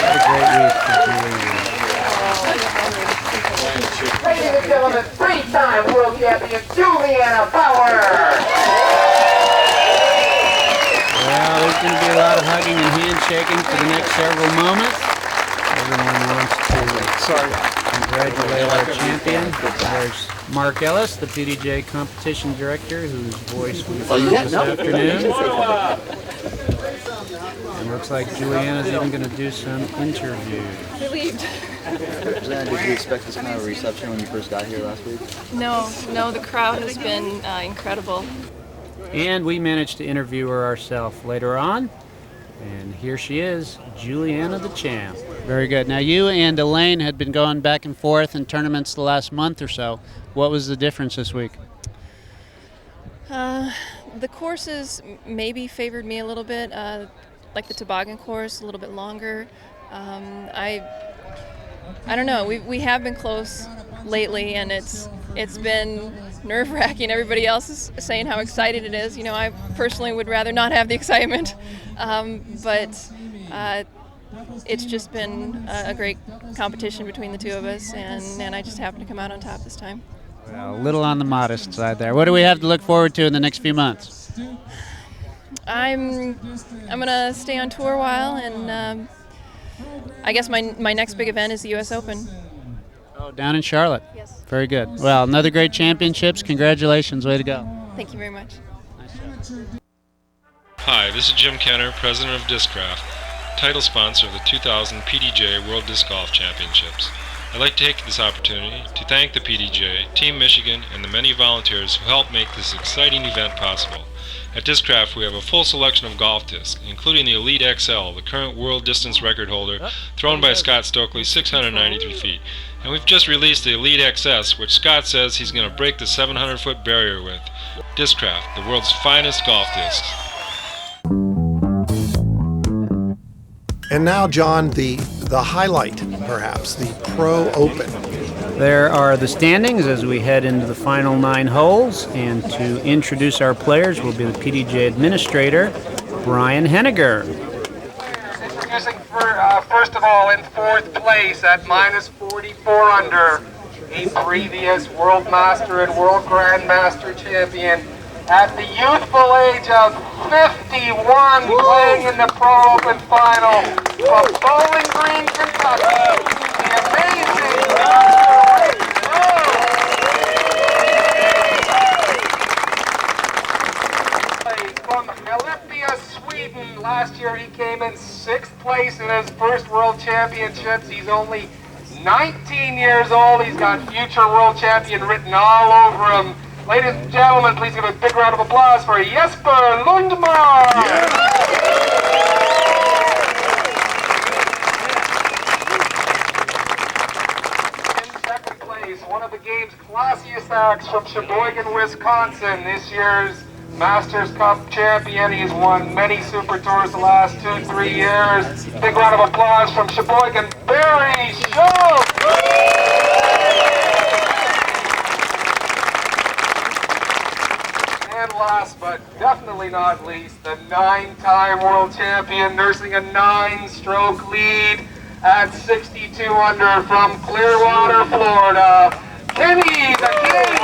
What a great week for Juliana. Ladies and gentlemen, 3-time world champion Juliana Bauer. Well, there's going to be a lot of hugging and handshaking for the next several moments. Everyone wants to congratulate our champion. There's Mark Ellis, the PDJ competition director, whose voice we've heard this afternoon. And looks like Juliana's even going to do some interviews. Relieved. Did you expect this kind of reception when you first got here last week? No, the crowd has been incredible. And we managed to interview her ourselves later on. And here she is, Juliana the champ. Very good. Now you and Elaine had been going back and forth in tournaments the last month or so. What was the difference this week? The courses maybe favored me a little bit, like the toboggan course, a little bit longer. I don't know. We have been close lately, and it's been nerve-wracking. Everybody else is saying how excited it is. You know, I personally would rather not have the excitement, but it's just been a great competition between the two of us, and I just happened to come out on top this time. Well, a little on the modest side there. What do we have to look forward to in the next few months? I'm gonna stay on tour a while, and I guess my next big event is the U.S. Open. Oh, down in Charlotte. Yes. Very good. Well, another great championships. Congratulations. Way to go. Thank you very much. Hi, this is Jim Kenner, president of Discraft, title sponsor of the 2000 PDJ World Disc Golf Championships. I'd like to take this opportunity to thank the PDJ, Team Michigan, and the many volunteers who helped make this exciting event possible. At Discraft, we have a full selection of golf discs, including the Elite XL, the current world distance record holder, thrown by Scott Stokely, 693 feet. And we've just released the Elite XS, which Scott says he's going to break the 700-foot barrier with. Discraft, the world's finest golf discs. And now, John, the highlight, perhaps, the Pro Open. There are the standings as we head into the final 9 holes, and to introduce our players will be the PDJ administrator, Brian Henniger. Introducing first of all in 4th place at minus 44 under, a previous World Master and World Grandmaster champion at the youthful age of 51, playing in the Pro Open final from Bowling Green, Kentucky, the amazing from Olympia, Sweden. Last year he came in 6th place in his first World Championships. He's only 19 years old. He's got future world champion written all over him. Ladies and gentlemen, please give a big round of applause for Jesper Lundmark. In 2nd place, one of the game's classiest acts from Sheboygan, Wisconsin, this year's Masters Cup champion. He's won many Super Tours the last 2-3 years. Big round of applause from Sheboygan, Barry Schultz. And last but definitely not least, the 9-time world champion, nursing a 9-stroke lead at 62 under from Clearwater, Florida, Kenny the King.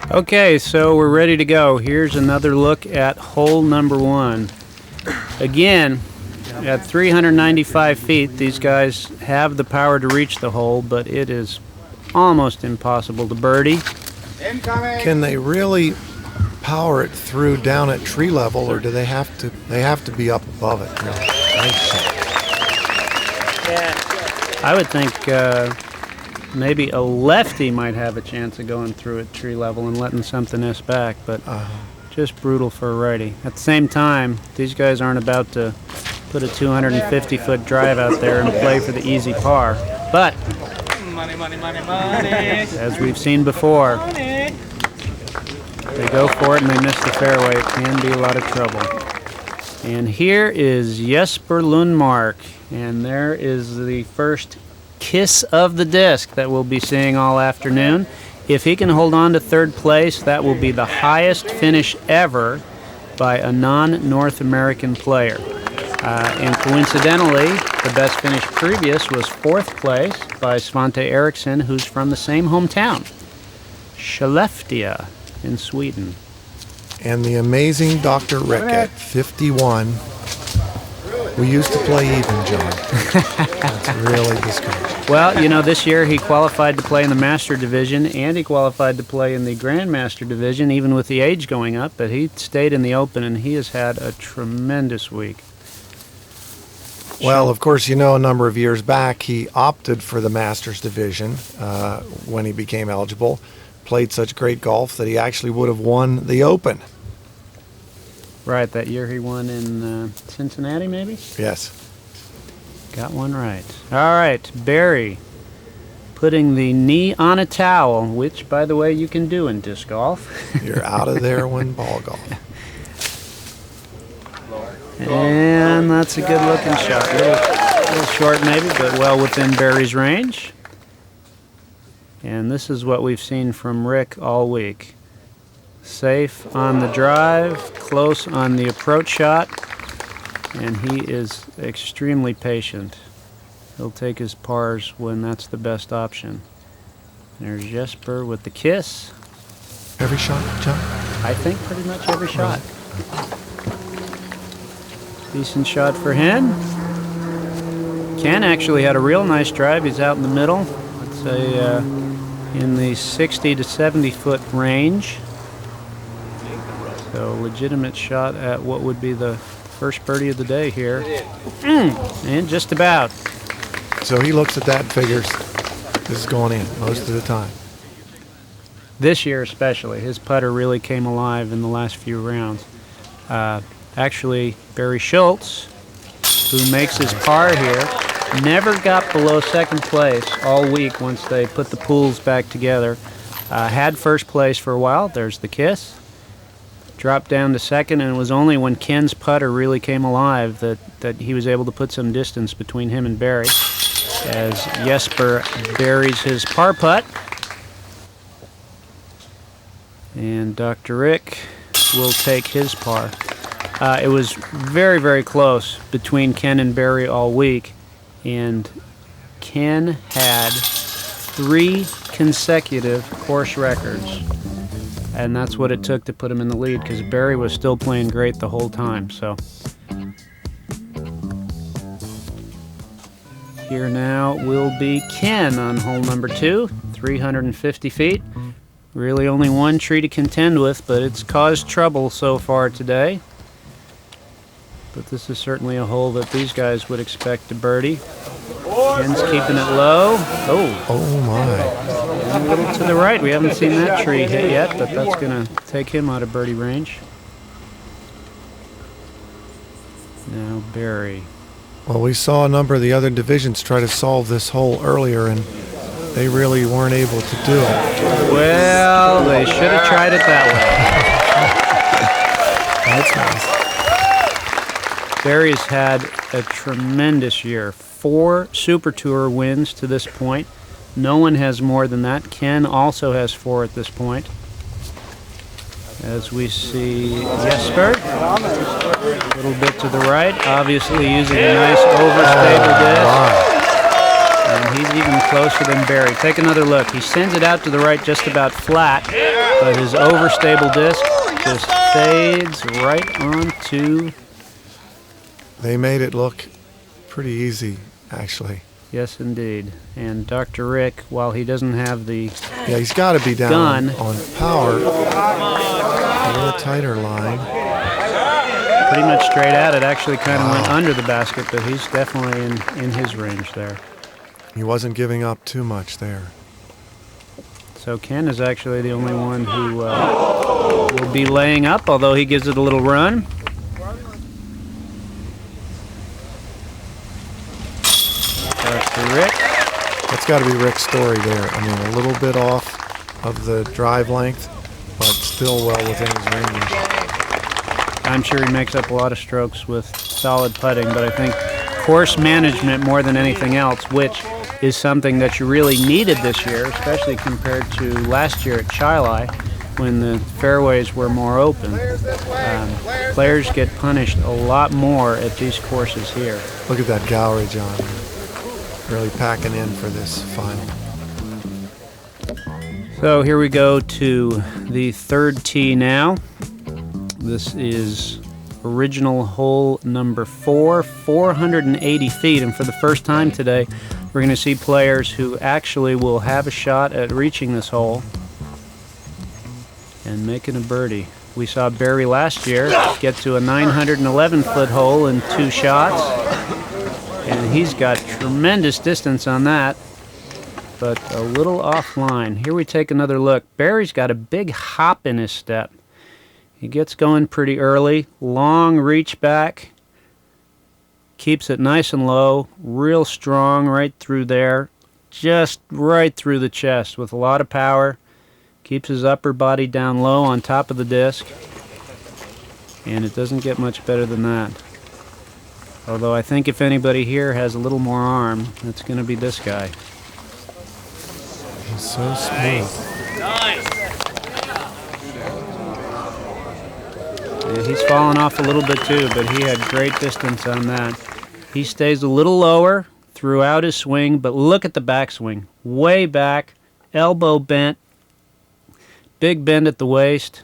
Okay, so we're ready to go. Here's another look at hole number 1. Again, at 395 feet, these guys have the power to reach the hole, but it is almost impossible to birdie. Can they really power it through down at tree level, or do they have to? They have to be up above it. No. I would think maybe a lefty might have a chance of going through at tree level and letting something S back, but just brutal for a righty. At the same time, these guys aren't about to put a 250-foot drive out there and play for the easy par. But, as we've seen before, they go for it and they miss the fairway. It can be a lot of trouble. And here is Jesper Lundmark, and there is the first kiss of the disc that we'll be seeing all afternoon. If he can hold on to 3rd place, that will be the highest finish ever by a non-North American player. And coincidentally, the best finish previous was 4th place by Svante Eriksson, who's from the same hometown, Skellefteå in Sweden. And the amazing Dr. Rick at 51. We used to play even, John. That's really discouraging. Well, you know, this year he qualified to play in the Master Division and he qualified to play in the Grandmaster Division, even with the age going up, but he stayed in the Open and he has had a tremendous week. Well, of course, you know, a number of years back, he opted for the Masters Division when he became eligible. Played such great golf that he actually would have won the Open. Right, that year he won in Cincinnati, maybe? Yes. Got one right. All right, Barry, putting the knee on a towel, which, by the way, you can do in disc golf. You're out of there when ball golf. And that's a good-looking shot. A little short, maybe, but well within Barry's range. And this is what we've seen from Rick all week. Safe on the drive, close on the approach shot, and he is extremely patient. He'll take his pars when that's the best option. There's Jesper with the kiss. Every shot, John? I think pretty much every shot. Decent shot for him. Ken actually had a real nice drive. He's out in the middle. Let's say in the 60 to 70 foot range. So legitimate shot at what would be the first birdie of the day here. And just about. So he looks at that and figures this is going in most of the time. This year especially, his putter really came alive in the last few rounds. Actually, Barry Schultz, who makes his par here, never got below second place all week once they put the pools back together. Had first place for a while. There's the kiss. Dropped down to second, and it was only when Ken's putter really came alive that he was able to put some distance between him and Barry as Jesper buries his par putt. And Dr. Rick will take his par. It was very, very close between Ken and Barry all week, and Ken had 3 consecutive course records, and that's what it took to put him in the lead because Barry was still playing great the whole time. So here now will be Ken on hole number 2, 350 feet. Really only one tree to contend with, but it's caused trouble so far today. But this is certainly a hole that these guys would expect to birdie. Ken's keeping it low. Oh my. And a little to the right. We haven't seen that tree hit yet, but that's going to take him out of birdie range. Now Barry. Well, we saw a number of the other divisions try to solve this hole earlier, and they really weren't able to do it. Well, they should have tried it that way. That's nice. Barry's had a tremendous year. 4 Super Tour wins to this point. No one has more than that. Ken also has 4 at this point. As we see Jesper, a little bit to the right, obviously using a nice overstable disc. And he's even closer than Barry. Take another look. He sends it out to the right just about flat, but his overstable disc just fades right onto. They made it look pretty easy, actually. Yes, indeed. And Dr. Rick, while he doesn't have the yeah, he's got to be down gun on power. A little tighter line. Pretty much straight at it. Actually kind of went under the basket, but he's definitely in his range there. He wasn't giving up too much there. So Ken is actually the only one who will be laying up, although he gives it a little run. Rick. That's got to be Rick's story there. I mean, a little bit off of the drive length, but still well within his range. I'm sure he makes up a lot of strokes with solid putting, but I think course management more than anything else, which is something that you really needed this year, especially compared to last year at Chilai, when the fairways were more open. Players get punished a lot more at these courses here. Look at that gallery, John. Really packing in for this final. So here we go to the third tee now. This is original hole number 4, 480 feet. And for the first time today, we're going to see players who actually will have a shot at reaching this hole and making a birdie. We saw Barry last year get to a 911-foot hole in 2 shots. And he's got tremendous distance on that, but a little offline. Here we take another look. Barry's got a big hop in his step. He gets going pretty early, long reach back, keeps it nice and low, real strong right through there, just right through the chest with a lot of power. Keeps his upper body down low on top of the disc, and it doesn't get much better than that. Although I think if anybody here has a little more arm, it's going to be this guy. He's so smooth. Yeah, he's fallen off a little bit too, but he had great distance on that. He stays a little lower throughout his swing, but look at the backswing. Way back, elbow bent, big bend at the waist,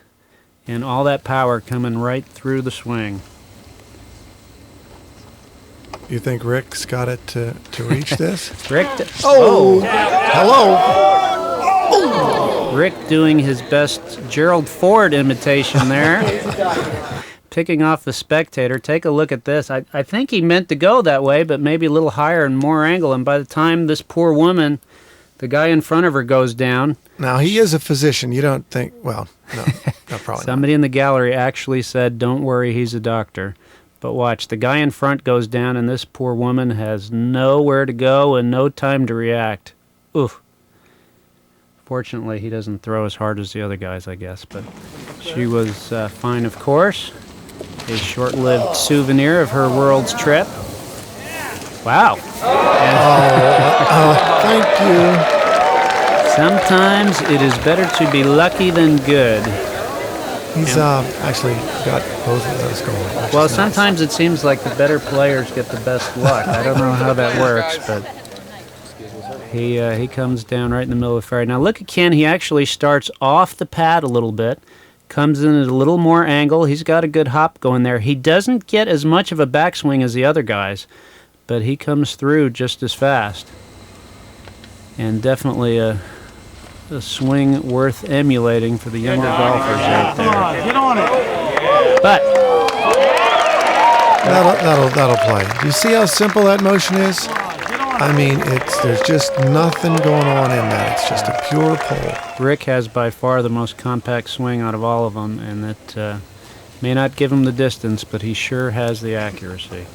and all that power coming right through the swing. You think Rick's got it to reach this? Rick, hello. Rick doing his best Gerald Ford imitation there. Picking off the spectator. Take a look at this. I think he meant to go that way, but maybe a little higher and more angle. And by the time this poor woman, the guy in front of her, goes down. Now, he is a physician. You don't think, well, no probably Somebody in the gallery actually said, don't worry, he's a doctor. But watch, the guy in front goes down, and this poor woman has nowhere to go and no time to react. Oof. Fortunately, he doesn't throw as hard as the other guys, I guess. But she was fine, of course. A short-lived souvenir of her world's trip. Wow. Thank you. Sometimes it is better to be lucky than good. He's actually got both of those going. Well, sometimes it seems like the better players get the best luck. I don't know how that works, but he comes down right in the middle of the fairway. Now look at Ken. He actually starts off the pad a little bit, comes in at a little more angle. He's got a good hop going there. He doesn't get as much of a backswing as the other guys, but he comes through just as fast. And definitely a swing worth emulating for the younger golfers out there. Get on it. But that'll play. Do you see how simple that motion is? I mean, there's just nothing going on in that. It's just a pure pull. Rick has by far the most compact swing out of all of them, and that may not give him the distance, but he sure has the accuracy.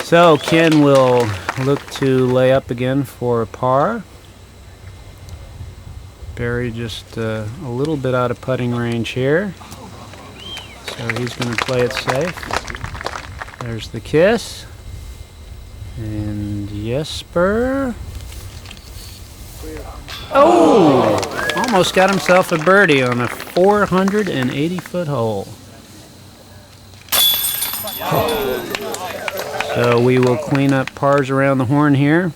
So Ken will look to lay up again for a par. Barry just a little bit out of putting range here, so he's going to play it safe. There's the kiss, and Jesper. Oh! Almost got himself a birdie on a 480-foot hole. So we will clean up pars around the horn here.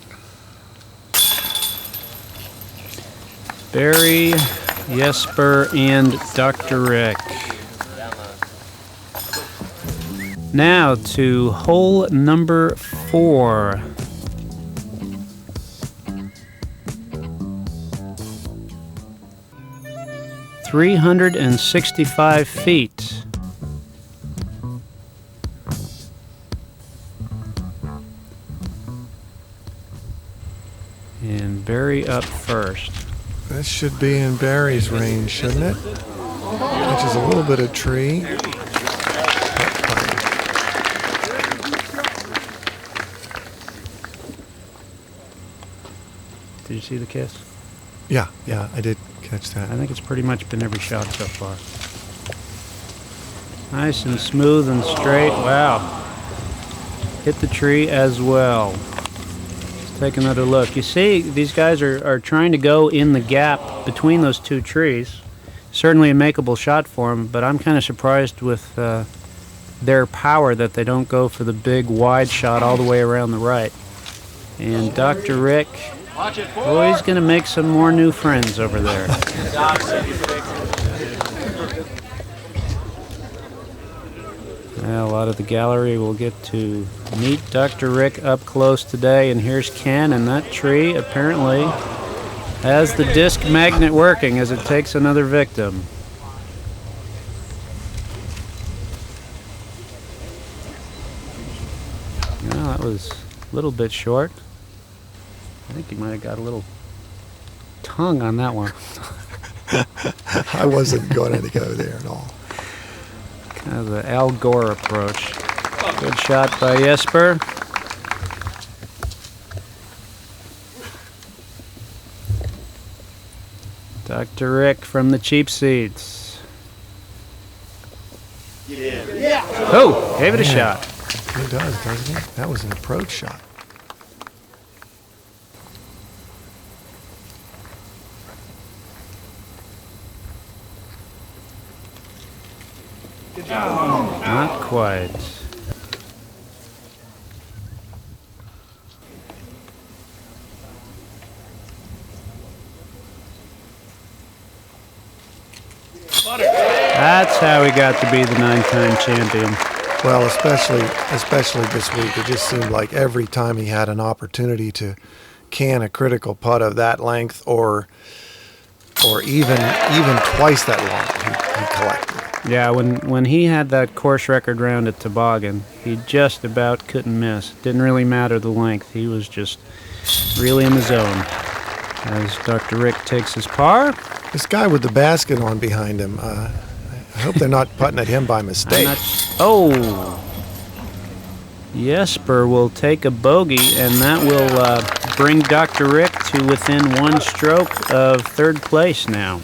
Barry, Jesper, and Dr. Rick. Now to hole number 4. $365 feet. And Barry up first. This should be in Barry's range, shouldn't it? Catches a little bit of tree. Did you see the kiss? Yeah, I did catch that. I think it's pretty much been every shot so far. Nice and smooth and straight. Wow. Hit the tree as well. Let's take another look. You see, these guys are trying to go in the gap between those two trees. certainly a makeable shot for him, but I'm kind of surprised with their power that they don't go for the big wide shot all the way around the right. And Dr. Rick, oh, he's going to make some more new friends over there. Well, a lot of the gallery will get to meet Dr. Rick up close today, and here's Ken, and that tree apparently has the disc magnet working as it takes another victim. Well, that was a little bit short. I think he might have got a little tongue on that one. I wasn't going to go there at all. Kind of the Al Gore approach. Good shot by Jesper. Dr. Rick from the cheap seats. Oh, gave it a shot. He does, doesn't he? That was an approach shot. Not quite. That's how he got to be the 9-time champion. Well, especially this week, it just seemed like every time he had an opportunity to can a critical putt of that length, or even twice that long, he collected. Yeah, when he had that course record round at Toboggan, he just about couldn't miss. Didn't really matter the length. He was just really in the zone. As Dr. Rick takes his par. This guy with the basket on behind him, I hope they're not putting at him by mistake. Oh! Jesper will take a bogey, and that will bring Dr. Rick to within one stroke of third place now.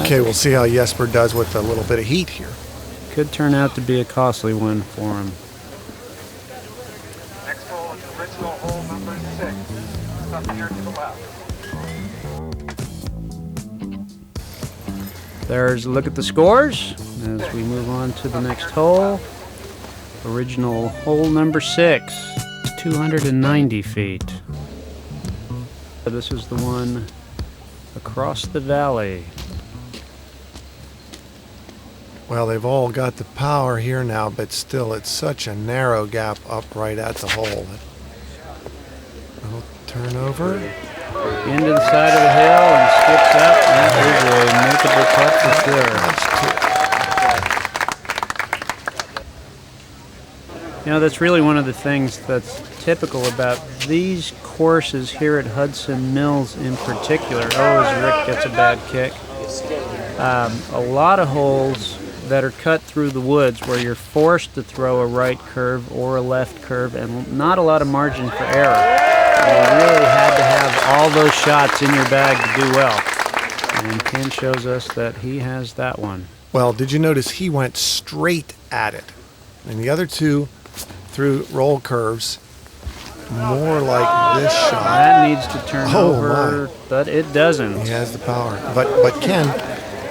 Okay, we'll see how Jesper does with a little bit of heat here. Could turn out to be a costly one for him. Next hole is original hole number 6. Up here to the left. There's a look at the scores as we move on to the next hole. Original hole number 6, 290 feet. This is the one across the valley. Well, they've all got the power here now, but still it's such a narrow gap up right at the hole. Little turnover. Into the side of the hill and skips up. That is a makeable putt for sure. You know, that's really one of the things that's typical about these courses here at Hudson Mills in particular. Oh, as Rick gets a bad kick. A lot of holes that are cut through the woods where you're forced to throw a right curve or a left curve and not a lot of margin for error. You really had to have all those shots in your bag to do well. And Ken shows us that he has that one. Well, did you notice he went straight at it? And the other two threw roll curves more like this shot. That needs to turn over, but it doesn't. He has the power. But Ken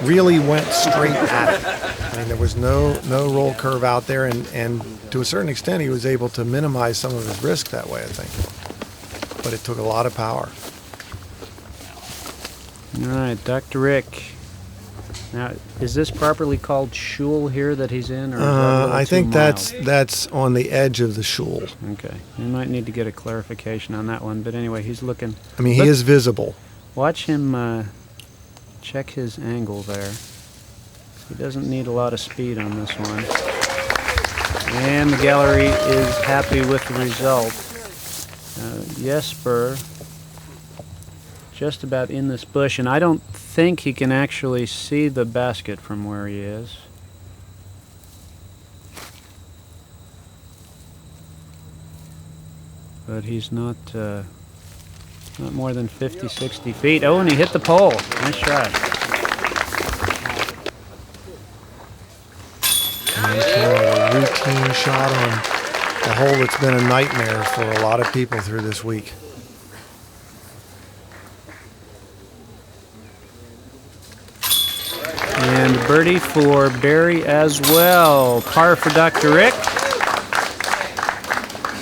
really went straight at it. I mean, there was no roll curve out there, and to a certain extent he was able to minimize some of his risk that way, I think. But it took a lot of power. All right, Dr. Rick. Now, is this properly called shul here that he's in? Or I think that's on the edge of the shul. Okay. We might need to get a clarification on that one. But anyway, he's looking. I mean, he is visible. Watch him check his angle there. He doesn't need a lot of speed on this one. And the gallery is happy with the result. Jesper just about in this bush, and I don't think he can actually see the basket from where he is. But he's not more than 50, 60 feet. Oh, and he hit the pole. Nice shot. A routine shot on a hole that's been a nightmare for a lot of people through this week. And a birdie for Barry as well. Par for Dr. Rick.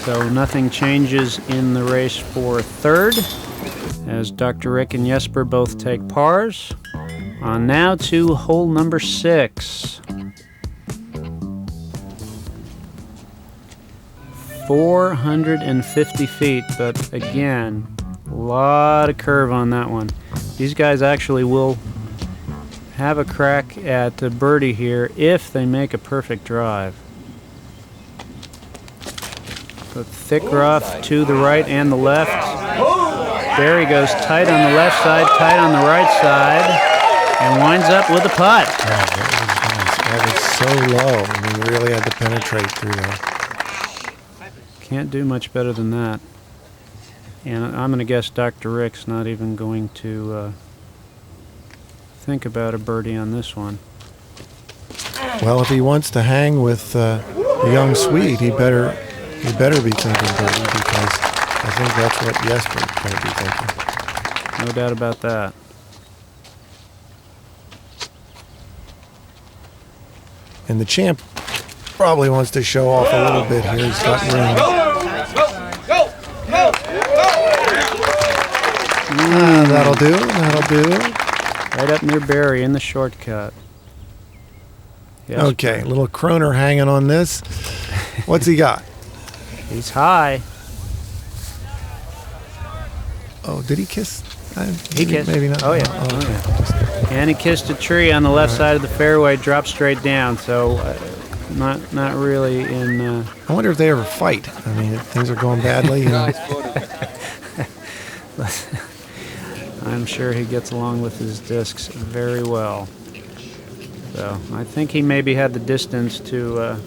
So nothing changes in the race for third, as Dr. Rick and Jesper both take pars. On now to hole number 6. 450 feet, but again, a lot of curve on that one. These guys actually will have a crack at a birdie here if they make a perfect drive. But thick rough to the right and the left. Barry goes tight on the left side, tight on the right side, and winds up with a putt. Yeah, that was so low. I mean, you really had to penetrate through there. Can't do much better than that. And I'm going to guess Dr. Rick's not even going to think about a birdie on this one. Well, if he wants to hang with the young Swede, he better be thinking birdie, because I think that's what Jesper's going to be thinking. No doubt about that. And the champ probably wants to show off a little bit here. He's got room. That'll do. That'll do. Right up near Barry in the shortcut. Yes. Okay, little Kroner hanging on this. What's he got? He's high. Oh, did he kiss? He kissed. Maybe not. Oh, yeah. Oh, yeah. And he kissed a tree on the left side of the fairway, dropped straight down. So not really in... I wonder if they ever fight. I mean, if things are going badly. I'm sure he gets along with his discs very well. So I think he maybe had the distance to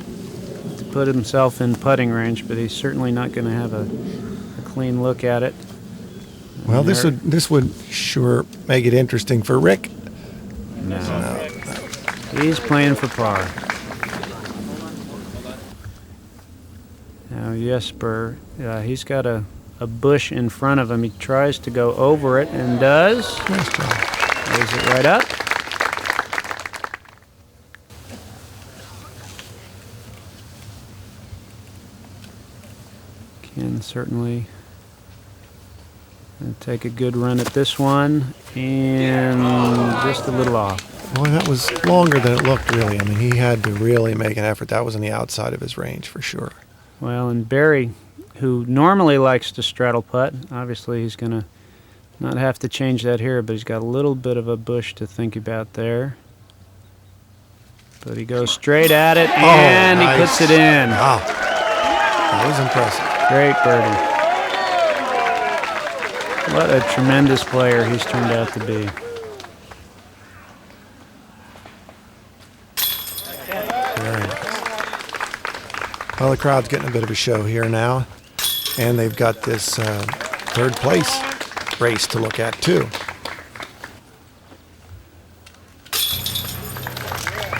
put himself in putting range, but he's certainly not going to have a clean look at it. Well, this would sure make it interesting for Rick. No. He's playing for par. Now Jesper, he's got a bush in front of him. He tries to go over it and does. Nice job. Lays it right up. Can certainly take a good run at this one, and just a little off. Boy, that was longer than it looked, really. I mean, he had to really make an effort. That was on the outside of his range for sure. Well, and Barry, who normally likes to straddle putt, obviously he's going to not have to change that here, but he's got a little bit of a bush to think about there. But he goes straight at it, and nice. He puts it in. Wow. That was impressive. Great birdie. What a tremendous player he's turned out to be. Very nice. Well, the crowd's getting a bit of a show here now, and they've got this third place race to look at too.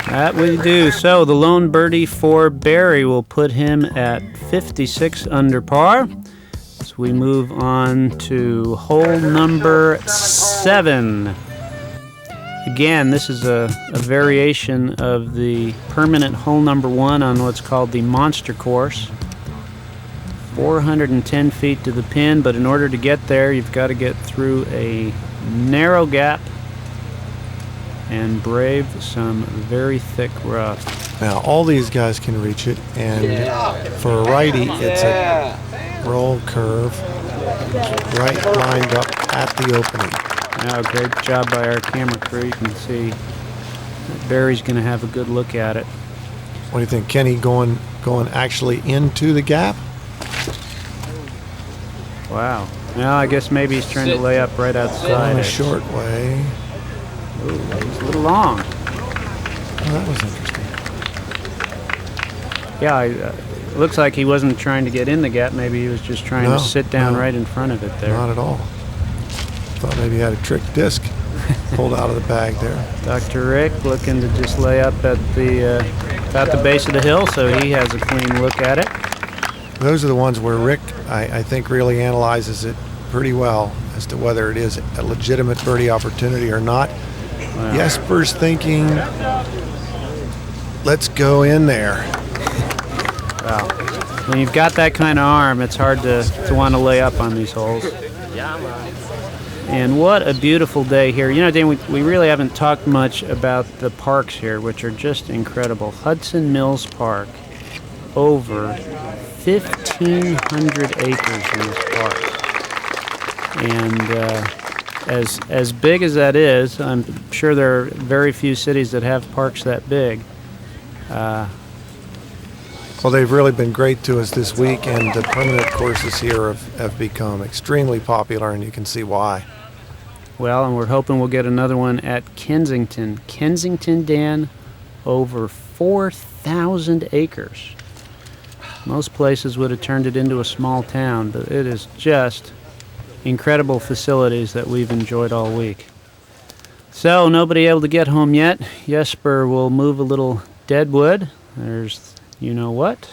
That we do. So the lone birdie for Barry will put him at 56 under par. So we move on to hole number 7. Again, this is a variation of the permanent hole number 1 on what's called the Monster Course. 410 feet to the pin, but in order to get there, you've got to get through a narrow gap and brave some very thick rough. Now, all these guys can reach it, and for a righty, it's a roll curve right lined up at the opening. Now, great job by our camera crew. You can see that Barry's going to have a good look at it. What do you think, Kenny? Going actually into the gap? Wow. Well, I guess maybe he's trying to lay up right outside. On a short way. Ooh, he's a little long. Oh, that was interesting. Yeah, it looks like he wasn't trying to get in the gap. Maybe he was just trying to sit down right in front of it there. Not at all. Thought maybe he had a trick disc pulled out of the bag there. Dr. Rick looking to just lay up at the about the base of the hill, so he has a clean look at it. Those are the ones where Rick, I think, really analyzes it pretty well as to whether it is a legitimate birdie opportunity or not. Jesper's thinking, let's go in there. Wow. When you've got that kind of arm, it's hard to want to lay up on these holes. And what a beautiful day here. You know, Dan, we really haven't talked much about the parks here, which are just incredible. Hudson Mills Park, over 1,500 acres in this park. And as big as that is, I'm sure there are very few cities that have parks that big. Well, they've really been great to us this week, and the permanent courses here have become extremely popular, and you can see why. Well, and we're hoping we'll get another one at Kensington. Kensington, Dan, over 4,000 acres. Most places would have turned it into a small town, but it is just incredible facilities that we've enjoyed all week. So, nobody able to get home yet. Jesper will move a little deadwood. There's you know what?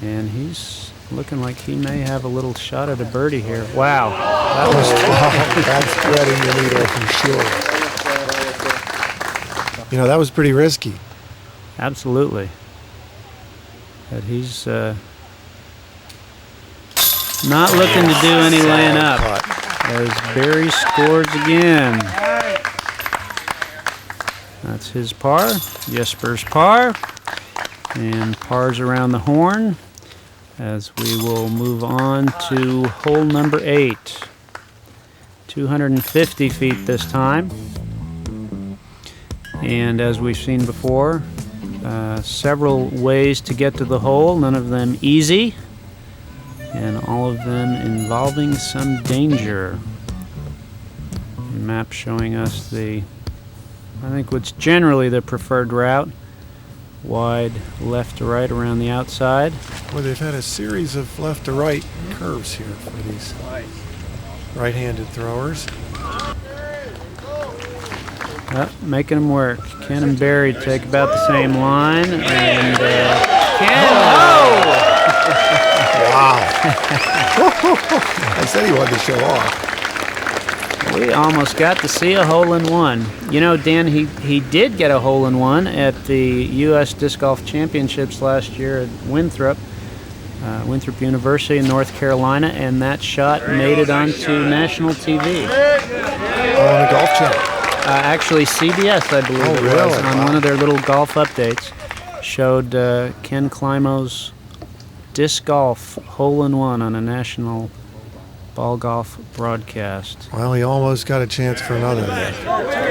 And he's looking like he may have a little shot at a birdie here. Wow. That was that's threading the needle for sure. You know, that was pretty risky. Absolutely. But he's not looking to do any laying up. As Barry scores again. That's his par, Jesper's par, and pars around the horn as we will move on to hole number 8. 250 feet this time. And as we've seen before, several ways to get to the hole, none of them easy, and all of them involving some danger. The map showing us I think what's generally the preferred route. Wide left to right around the outside. Well, they've had a series of left to right curves here for these right-handed throwers. Making them work. Ken and Barry take about the same line. And Ken, Wow. I said he wanted to show off. We almost got to see a hole-in-one. You know, Dan, he did get a hole-in-one at the U.S. Disc Golf Championships last year at Winthrop University in North Carolina, and that shot made it onto national TV. On the Golf Channel? Actually, CBS, I believe it was, on one of their little golf updates, showed Ken Climo's disc golf hole-in-one on a national ball golf broadcast. Well, he almost got a chance for another.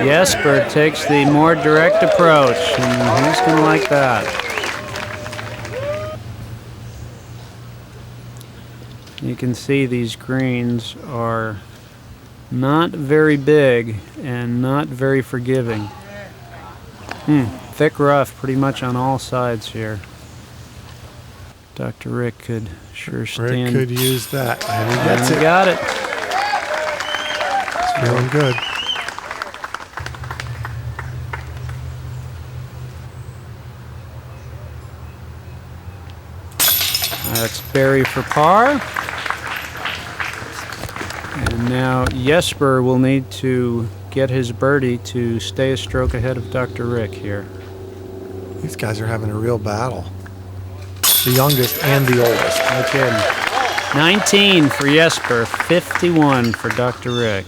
Jesper takes the more direct approach, and he's going to like that. You can see these greens are not very big and not very forgiving. Thick rough pretty much on all sides here. Dr. Rick could sure stand. Rick could use that. And he gets it. Got it. It's feeling good. That's Barry for par. And now Jesper will need to get his birdie to stay a stroke ahead of Dr. Rick here. These guys are having a real battle. The youngest and the oldest. No kidding. 19 for Jesper, 51 for Dr. Rick.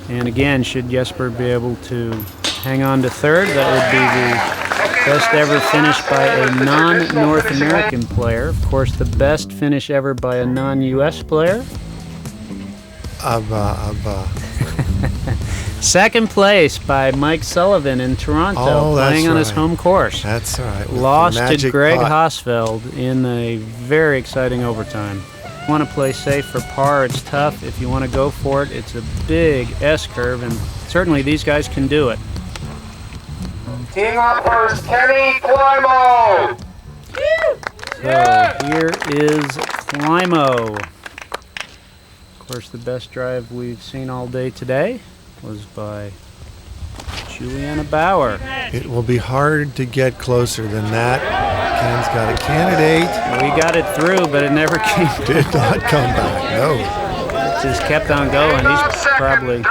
And again, should Jesper be able to hang on to third, that would be the best ever finish by a non-North American player. Of course, the best finish ever by a non-U.S. player. Second place by Mike Sullivan in Toronto, playing on his home course. That's right. Lost to Greg Hosfeld in a very exciting overtime. If you want to play safe for par, it's tough. If you want to go for it, it's a big S-curve, and certainly these guys can do it. Team up first, Kenny Climo! So here is Climo. Of course, the best drive we've seen all day today was by Juliana Bauer. It will be hard to get closer than that. Ken's got a candidate. We got it through, but it never came. Did not come back, no. It just kept on going. He's probably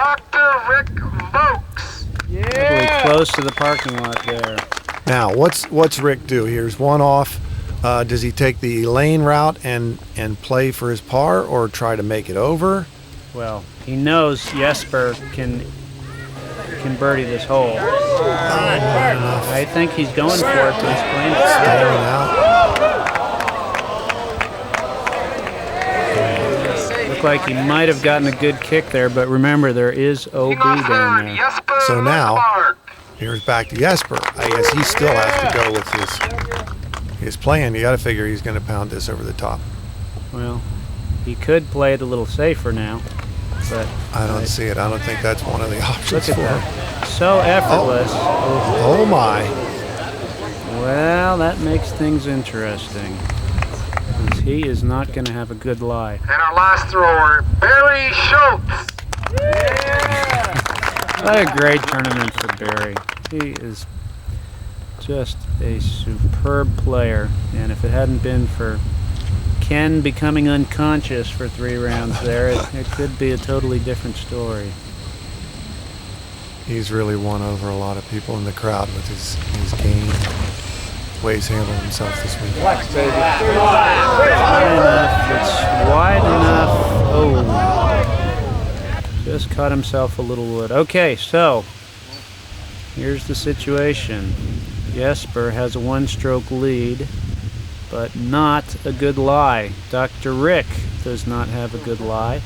close to the parking lot there. Now, what's Rick do? Here's one off. Does he take the lane route and play for his par, or try to make it over? Well, he knows Jesper can birdie this hole. I think he's going for it, but he's playing it Staring out. Looked like he might have gotten a good kick there, but remember, there is OB down there. So now, here's back to Jesper. I guess he still has to go with his plan. You got to figure he's going to pound this over the top. Well, he could play it a little safer now, but I don't see it. I don't think that's one of the options look at for him. that. So effortless. Oh my. Well, that makes things interesting. Because he is not going to have a good lie. And our last thrower, Barry Schultz. What a great tournament for Barry. He is just a superb player. And if it hadn't been for Ken becoming unconscious for 3 rounds there, it could be a totally different story. He's really won over a lot of people in the crowd with his game, way he's handled himself this week. Wide enough. It's wide enough. Oh. Just caught himself a little wood. Okay, so here's the situation. Jesper has a 1-stroke lead, but not a good lie. Dr. Rick does not have a good lie.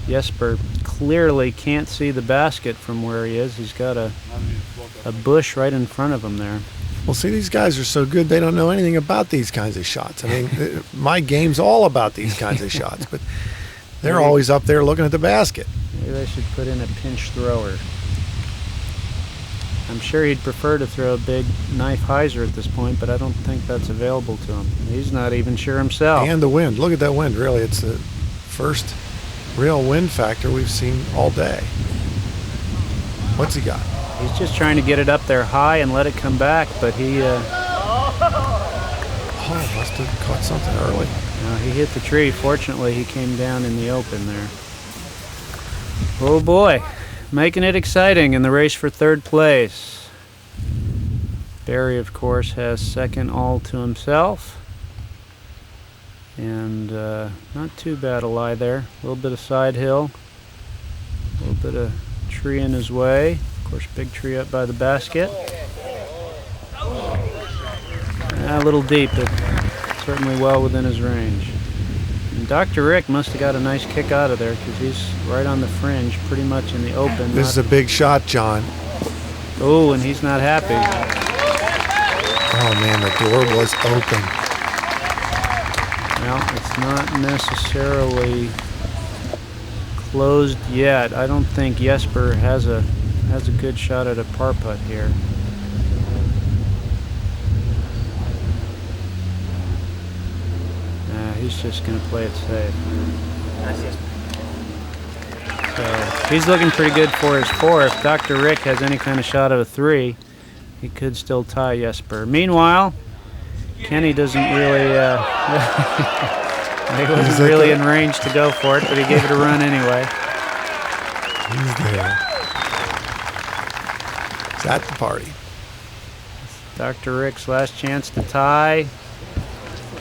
Jesper clearly can't see the basket from where he is. He's got a bush right in front of him there. Well, see, these guys are so good, they don't know anything about these kinds of shots. I mean, my game's all about these kinds of shots, but they're always up there looking at the basket. Maybe they should put in a pinch thrower. I'm sure he'd prefer to throw a big knife hyzer at this point, but I don't think that's available to him. He's not even sure himself. And the wind. Look at that wind, really. It's the first real wind factor we've seen all day. What's he got? He's just trying to get it up there high and let it come back, but he... must have caught something early. No, he hit the tree. Fortunately, he came down in the open there. Oh boy, making it exciting in the race for 3rd place. Barry, of course, has 2nd all to himself. And not too bad a lie there. A little bit of side hill. A little bit of tree in his way. Of course, big tree up by the basket. A little deep, but certainly well within his range. And Dr. Rick must have got a nice kick out of there because he's right on the fringe, pretty much in the open. This is a big shot, John. Oh, and he's not happy. Oh, man, the door was open. Well, it's not necessarily closed yet. I don't think Jesper has a good shot at a par putt here. He's just going to play it safe. So he's looking pretty good for his 4. If Dr. Rick has any kind of shot of a 3, he could still tie Jesper. Meanwhile, Kenny doesn't really, he wasn't really in range to go for it, but he gave it a run anyway. He's there. He's at the party. Dr. Rick's last chance to tie.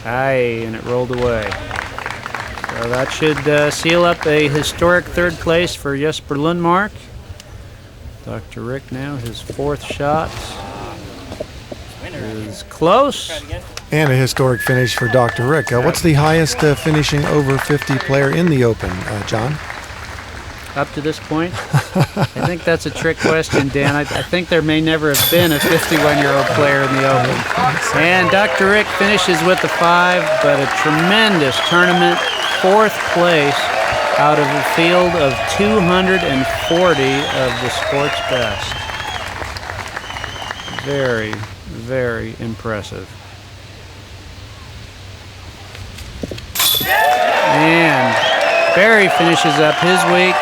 Aye, and it rolled away. So that should seal up a historic 3rd place for Jesper Lundmark. Dr. Rick now, his 4th shot is close. And a historic finish for Dr. Rick. What's the highest finishing over 50 player in the Open, John? Up to this point? I think that's a trick question, Dan. I think there may never have been a 51-year-old player in the Open. And Dr. Rick finishes with a 5, but a tremendous tournament. 4th place out of a field of 240 of the sport's best. Very, very impressive. And Barry finishes up his week.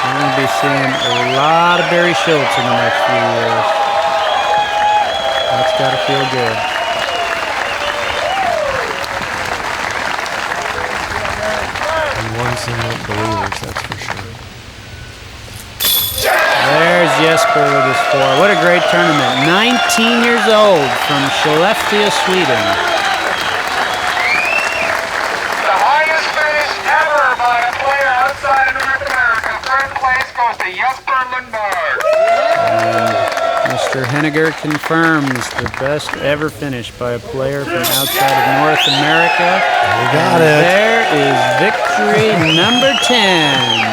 And to be seeing a lot of Barry Schultz in the next few years. That's got to feel good. And one single believers, that's for sure. There's Jesper with his 4. What a great tournament. 19 years old from Skellefteå, Sweden. The highest finish ever by a player outside of North America. Third place goes to Jesper Lundberg. And Mr. Henniger confirms the best ever finish by a player from outside of North America. We got it. There is victory number 10.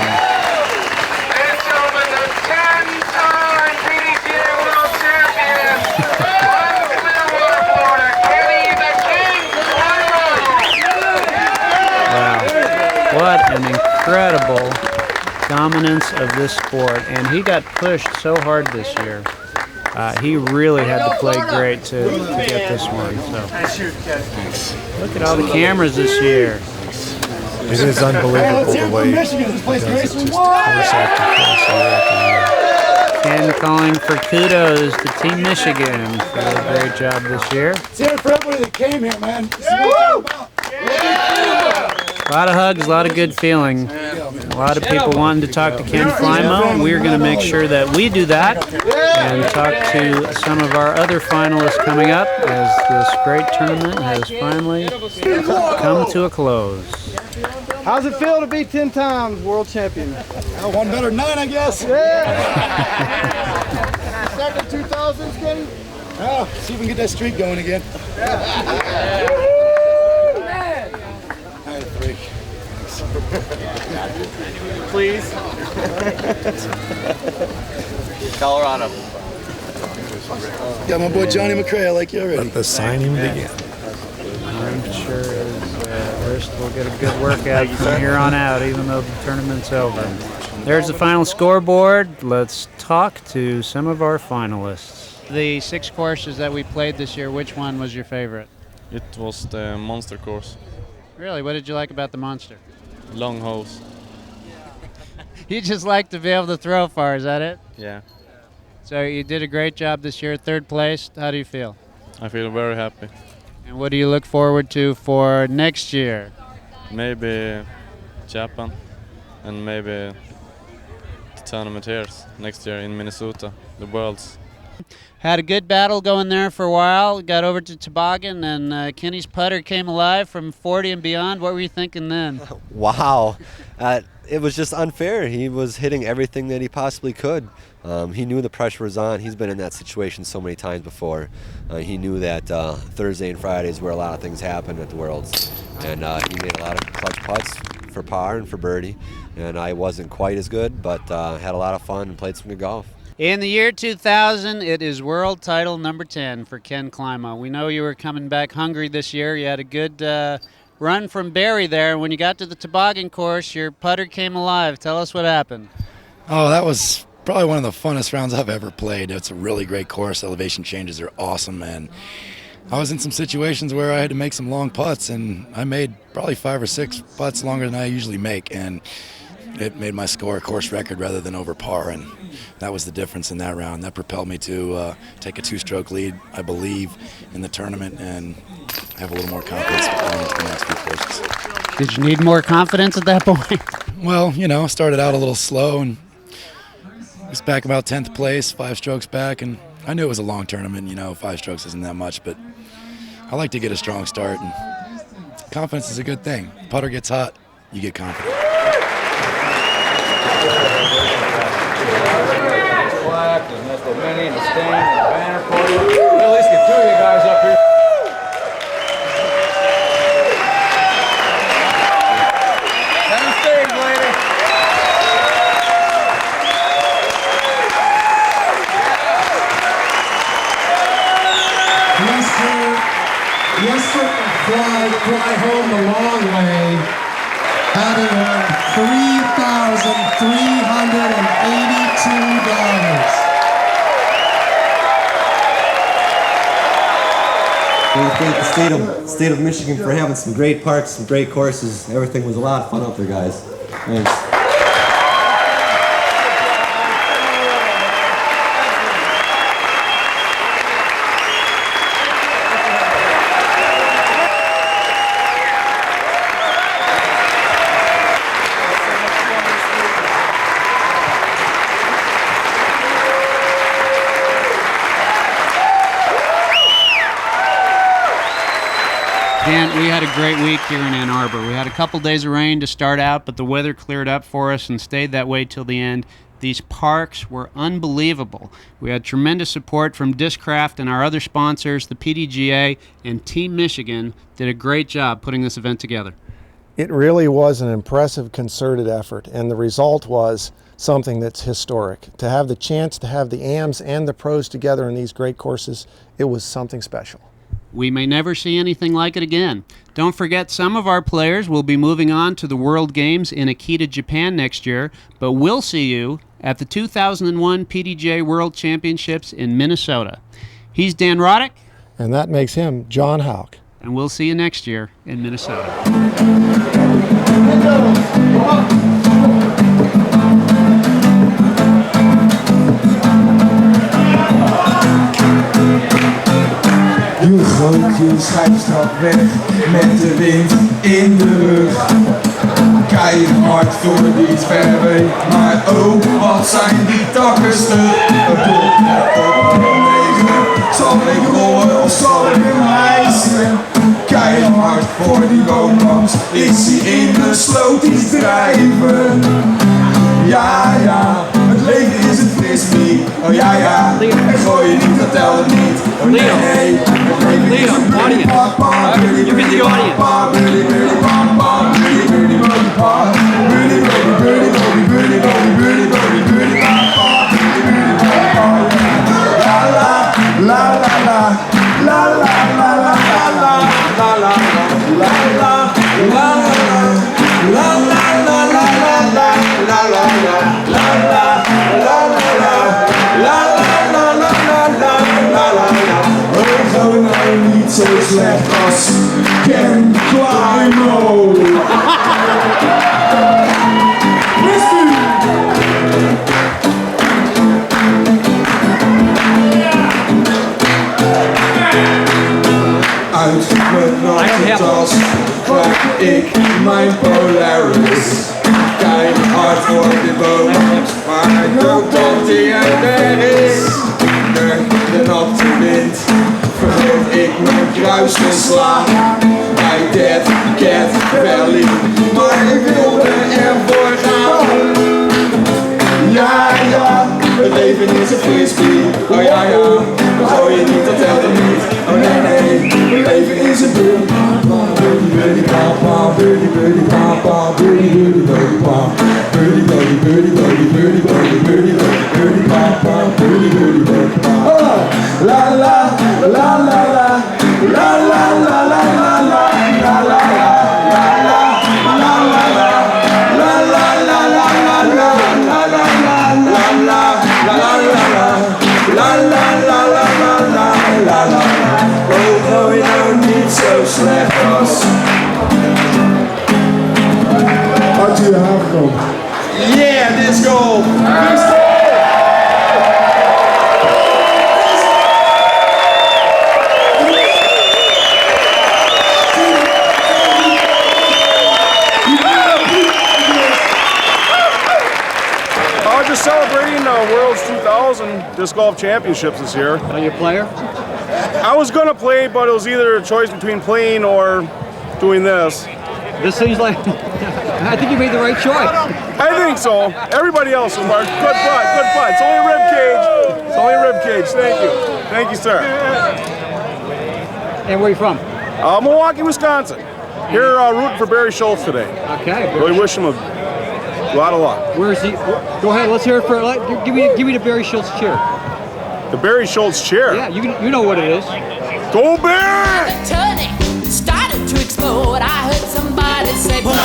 What an incredible dominance of this sport. And he got pushed so hard this year. He really had to play great to get this one. So look at all the cameras this year. It is unbelievable the way he does it, just course after course, year after year. Ken calling for kudos to Team Michigan for a great job this year. It's here for everybody that came here, man. A lot of hugs, a lot of good feeling. A lot of people wanting to talk to Ken Climo. We're going to make sure that we do that and talk to some of our other finalists coming up as this great tournament has finally come to a close. How's it feel to be 10 times world champion? Well, one better than 9, I guess. Yeah. Second 2000s, Kenny? Oh, see if we can get that streak going again. All right, 3. Please. Colorado. Got my boy Johnny McRae. I like you already. Let the signing begin. I'm sure his wrist will get a good workout from here on out, even though the tournament's over. There's the final scoreboard. Let's talk to some of our finalists. The 6 courses that we played this year, which one was your favorite? It was the monster course. Really? What did you like about the monster? Long holes. You just like to be able to throw far, is that it? Yeah. So you did a great job this year, 3rd place. How do you feel? I feel very happy. And what do you look forward to for next year? Maybe Japan and maybe the tournament here next year in Minnesota, the Worlds. Had a good battle going there for a while. Got over to toboggan, and Kenny's putter came alive from 40 and beyond. What were you thinking then? Wow. It was just unfair. He was hitting everything that he possibly could. He knew the pressure was on. He's been in that situation so many times before. He knew that Thursday and Friday is where a lot of things happen at the Worlds. And he made a lot of clutch putts for par and for birdie. And I wasn't quite as good, but had a lot of fun and played some good golf. In the year 2000, it is world title number 10 for Ken Climo. We know you were coming back hungry this year. You had a good run from Barry there. When you got to the toboggan course, your putter came alive. Tell us what happened. Oh, that was probably one of the funnest rounds I've ever played. It's a really great course. Elevation changes are awesome, and I was in some situations where I had to make some long putts, and I made probably 5 or 6 putts longer than I usually make, and it made my score a course record rather than over par, and that was the difference in that round. That propelled me to take a 2-stroke lead, I believe, in the tournament, and have a little more confidence going into the next few courses. Did you need more confidence at that point? Well, you know, started out a little slow and was back about 10th place, 5 strokes back, and I knew it was a long tournament. You know, 5 strokes isn't that much, but I like to get a strong start, and confidence is a good thing. Putter gets hot, you get confident. And that's the mini and the stand and the banner for you. We'll at least get 2 of you guys up here. Center stage, lady. Jesper fly home the long way, having won $3,382. We thank the state of Michigan for having some great parks, some great courses. Everything was a lot of fun out there, guys. Thanks. Kent, we had a great week here in Ann Arbor. We had a couple days of rain to start out, but the weather cleared up for us and stayed that way till the end. These parks were unbelievable. We had tremendous support from Discraft and our other sponsors. The PDGA and Team Michigan did a great job putting this event together. It really was an impressive concerted effort, and the result was something that's historic. To have the chance to have the AMs and the pros together in these great courses, it was something special. We may never see anything like it again. Don't forget, some of our players will be moving on to the World Games in Akita, Japan next year, but we'll see you at the 2001 PDGA World Championships in Minnesota. He's Dan Roddick. And that makes him John Houck. And we'll see you next year in Minnesota. Je gooit je schijfstrap weg met de wind in de rug. Keihard door die fairway, maar oh wat zijn die takken stug. Zal ik rollen of zal ik hem hijsen? Keihard voor die boomlangs, ik zie in de sloot iets drijven. Ja, ja, het leven is een frisbee. Oh ja, ja, en gooi je niet, dat telt het niet. Oh nee, nee, het leven is een birdie papa. Birdie, birdie papa, birdie, birdie papa. Birdie, birdie, birdie papa. Birdie, birdie, birdie, birdie, birdie, birdie, birdie, birdie papa. Birdie, birdie papa. La la, la la la, la la la la la la la la la la la la la la la niet zo slecht als Ken Climo. Uit mijn nachtentas pak ik mijn Polaris. Keihard voor de boom, maar ik hoop dat die er weer is. De natte wind, vergeet ik mijn kruisgeslaag. Bij Dead Cat Valley, maar ik wilde ervoor gaan. Ja, ja, het leven is een frisbee. Oh ja, ja, dan gooi je niet, dat telt er niet. Oh nee, nee, het leven is een birdie papa. Birdie, birdie papa, birdie, birdie papa, birdie, birdie, birdie papa. Birdie, birdie, birdie, birdie, birdie, birdie, birdie, birdie papa, birdie, birdie, birdie papa. La la, la la la, la la la la la la, la la la, la la, la la la, la la la la la la, la la la, la la, la la la, la la la la la la, la la la. Oh, gooi nou niet zo slecht als Arthur Haafkamp. Yeah, this goal. Just celebrating World's 2000 Disc Golf Championships this year. Are you a player? I was going to play, but it was either a choice between playing or doing this. This seems like, I think you made the right choice. I think so. Everybody else was good putt, good putt. It's only a rib cage. It's only a rib cage. Thank you. Thank you, sir. And where are you from? Milwaukee, Wisconsin. Here rooting for Barry Schultz today. Okay. Really wish him a lot of luck. Where is he? Go ahead. Let's hear it for. Give me the Barry Schultz cheer. The Barry Schultz cheer. Yeah, you know what it is. Go Bear! Turning started to explode. I heard somebody say, "One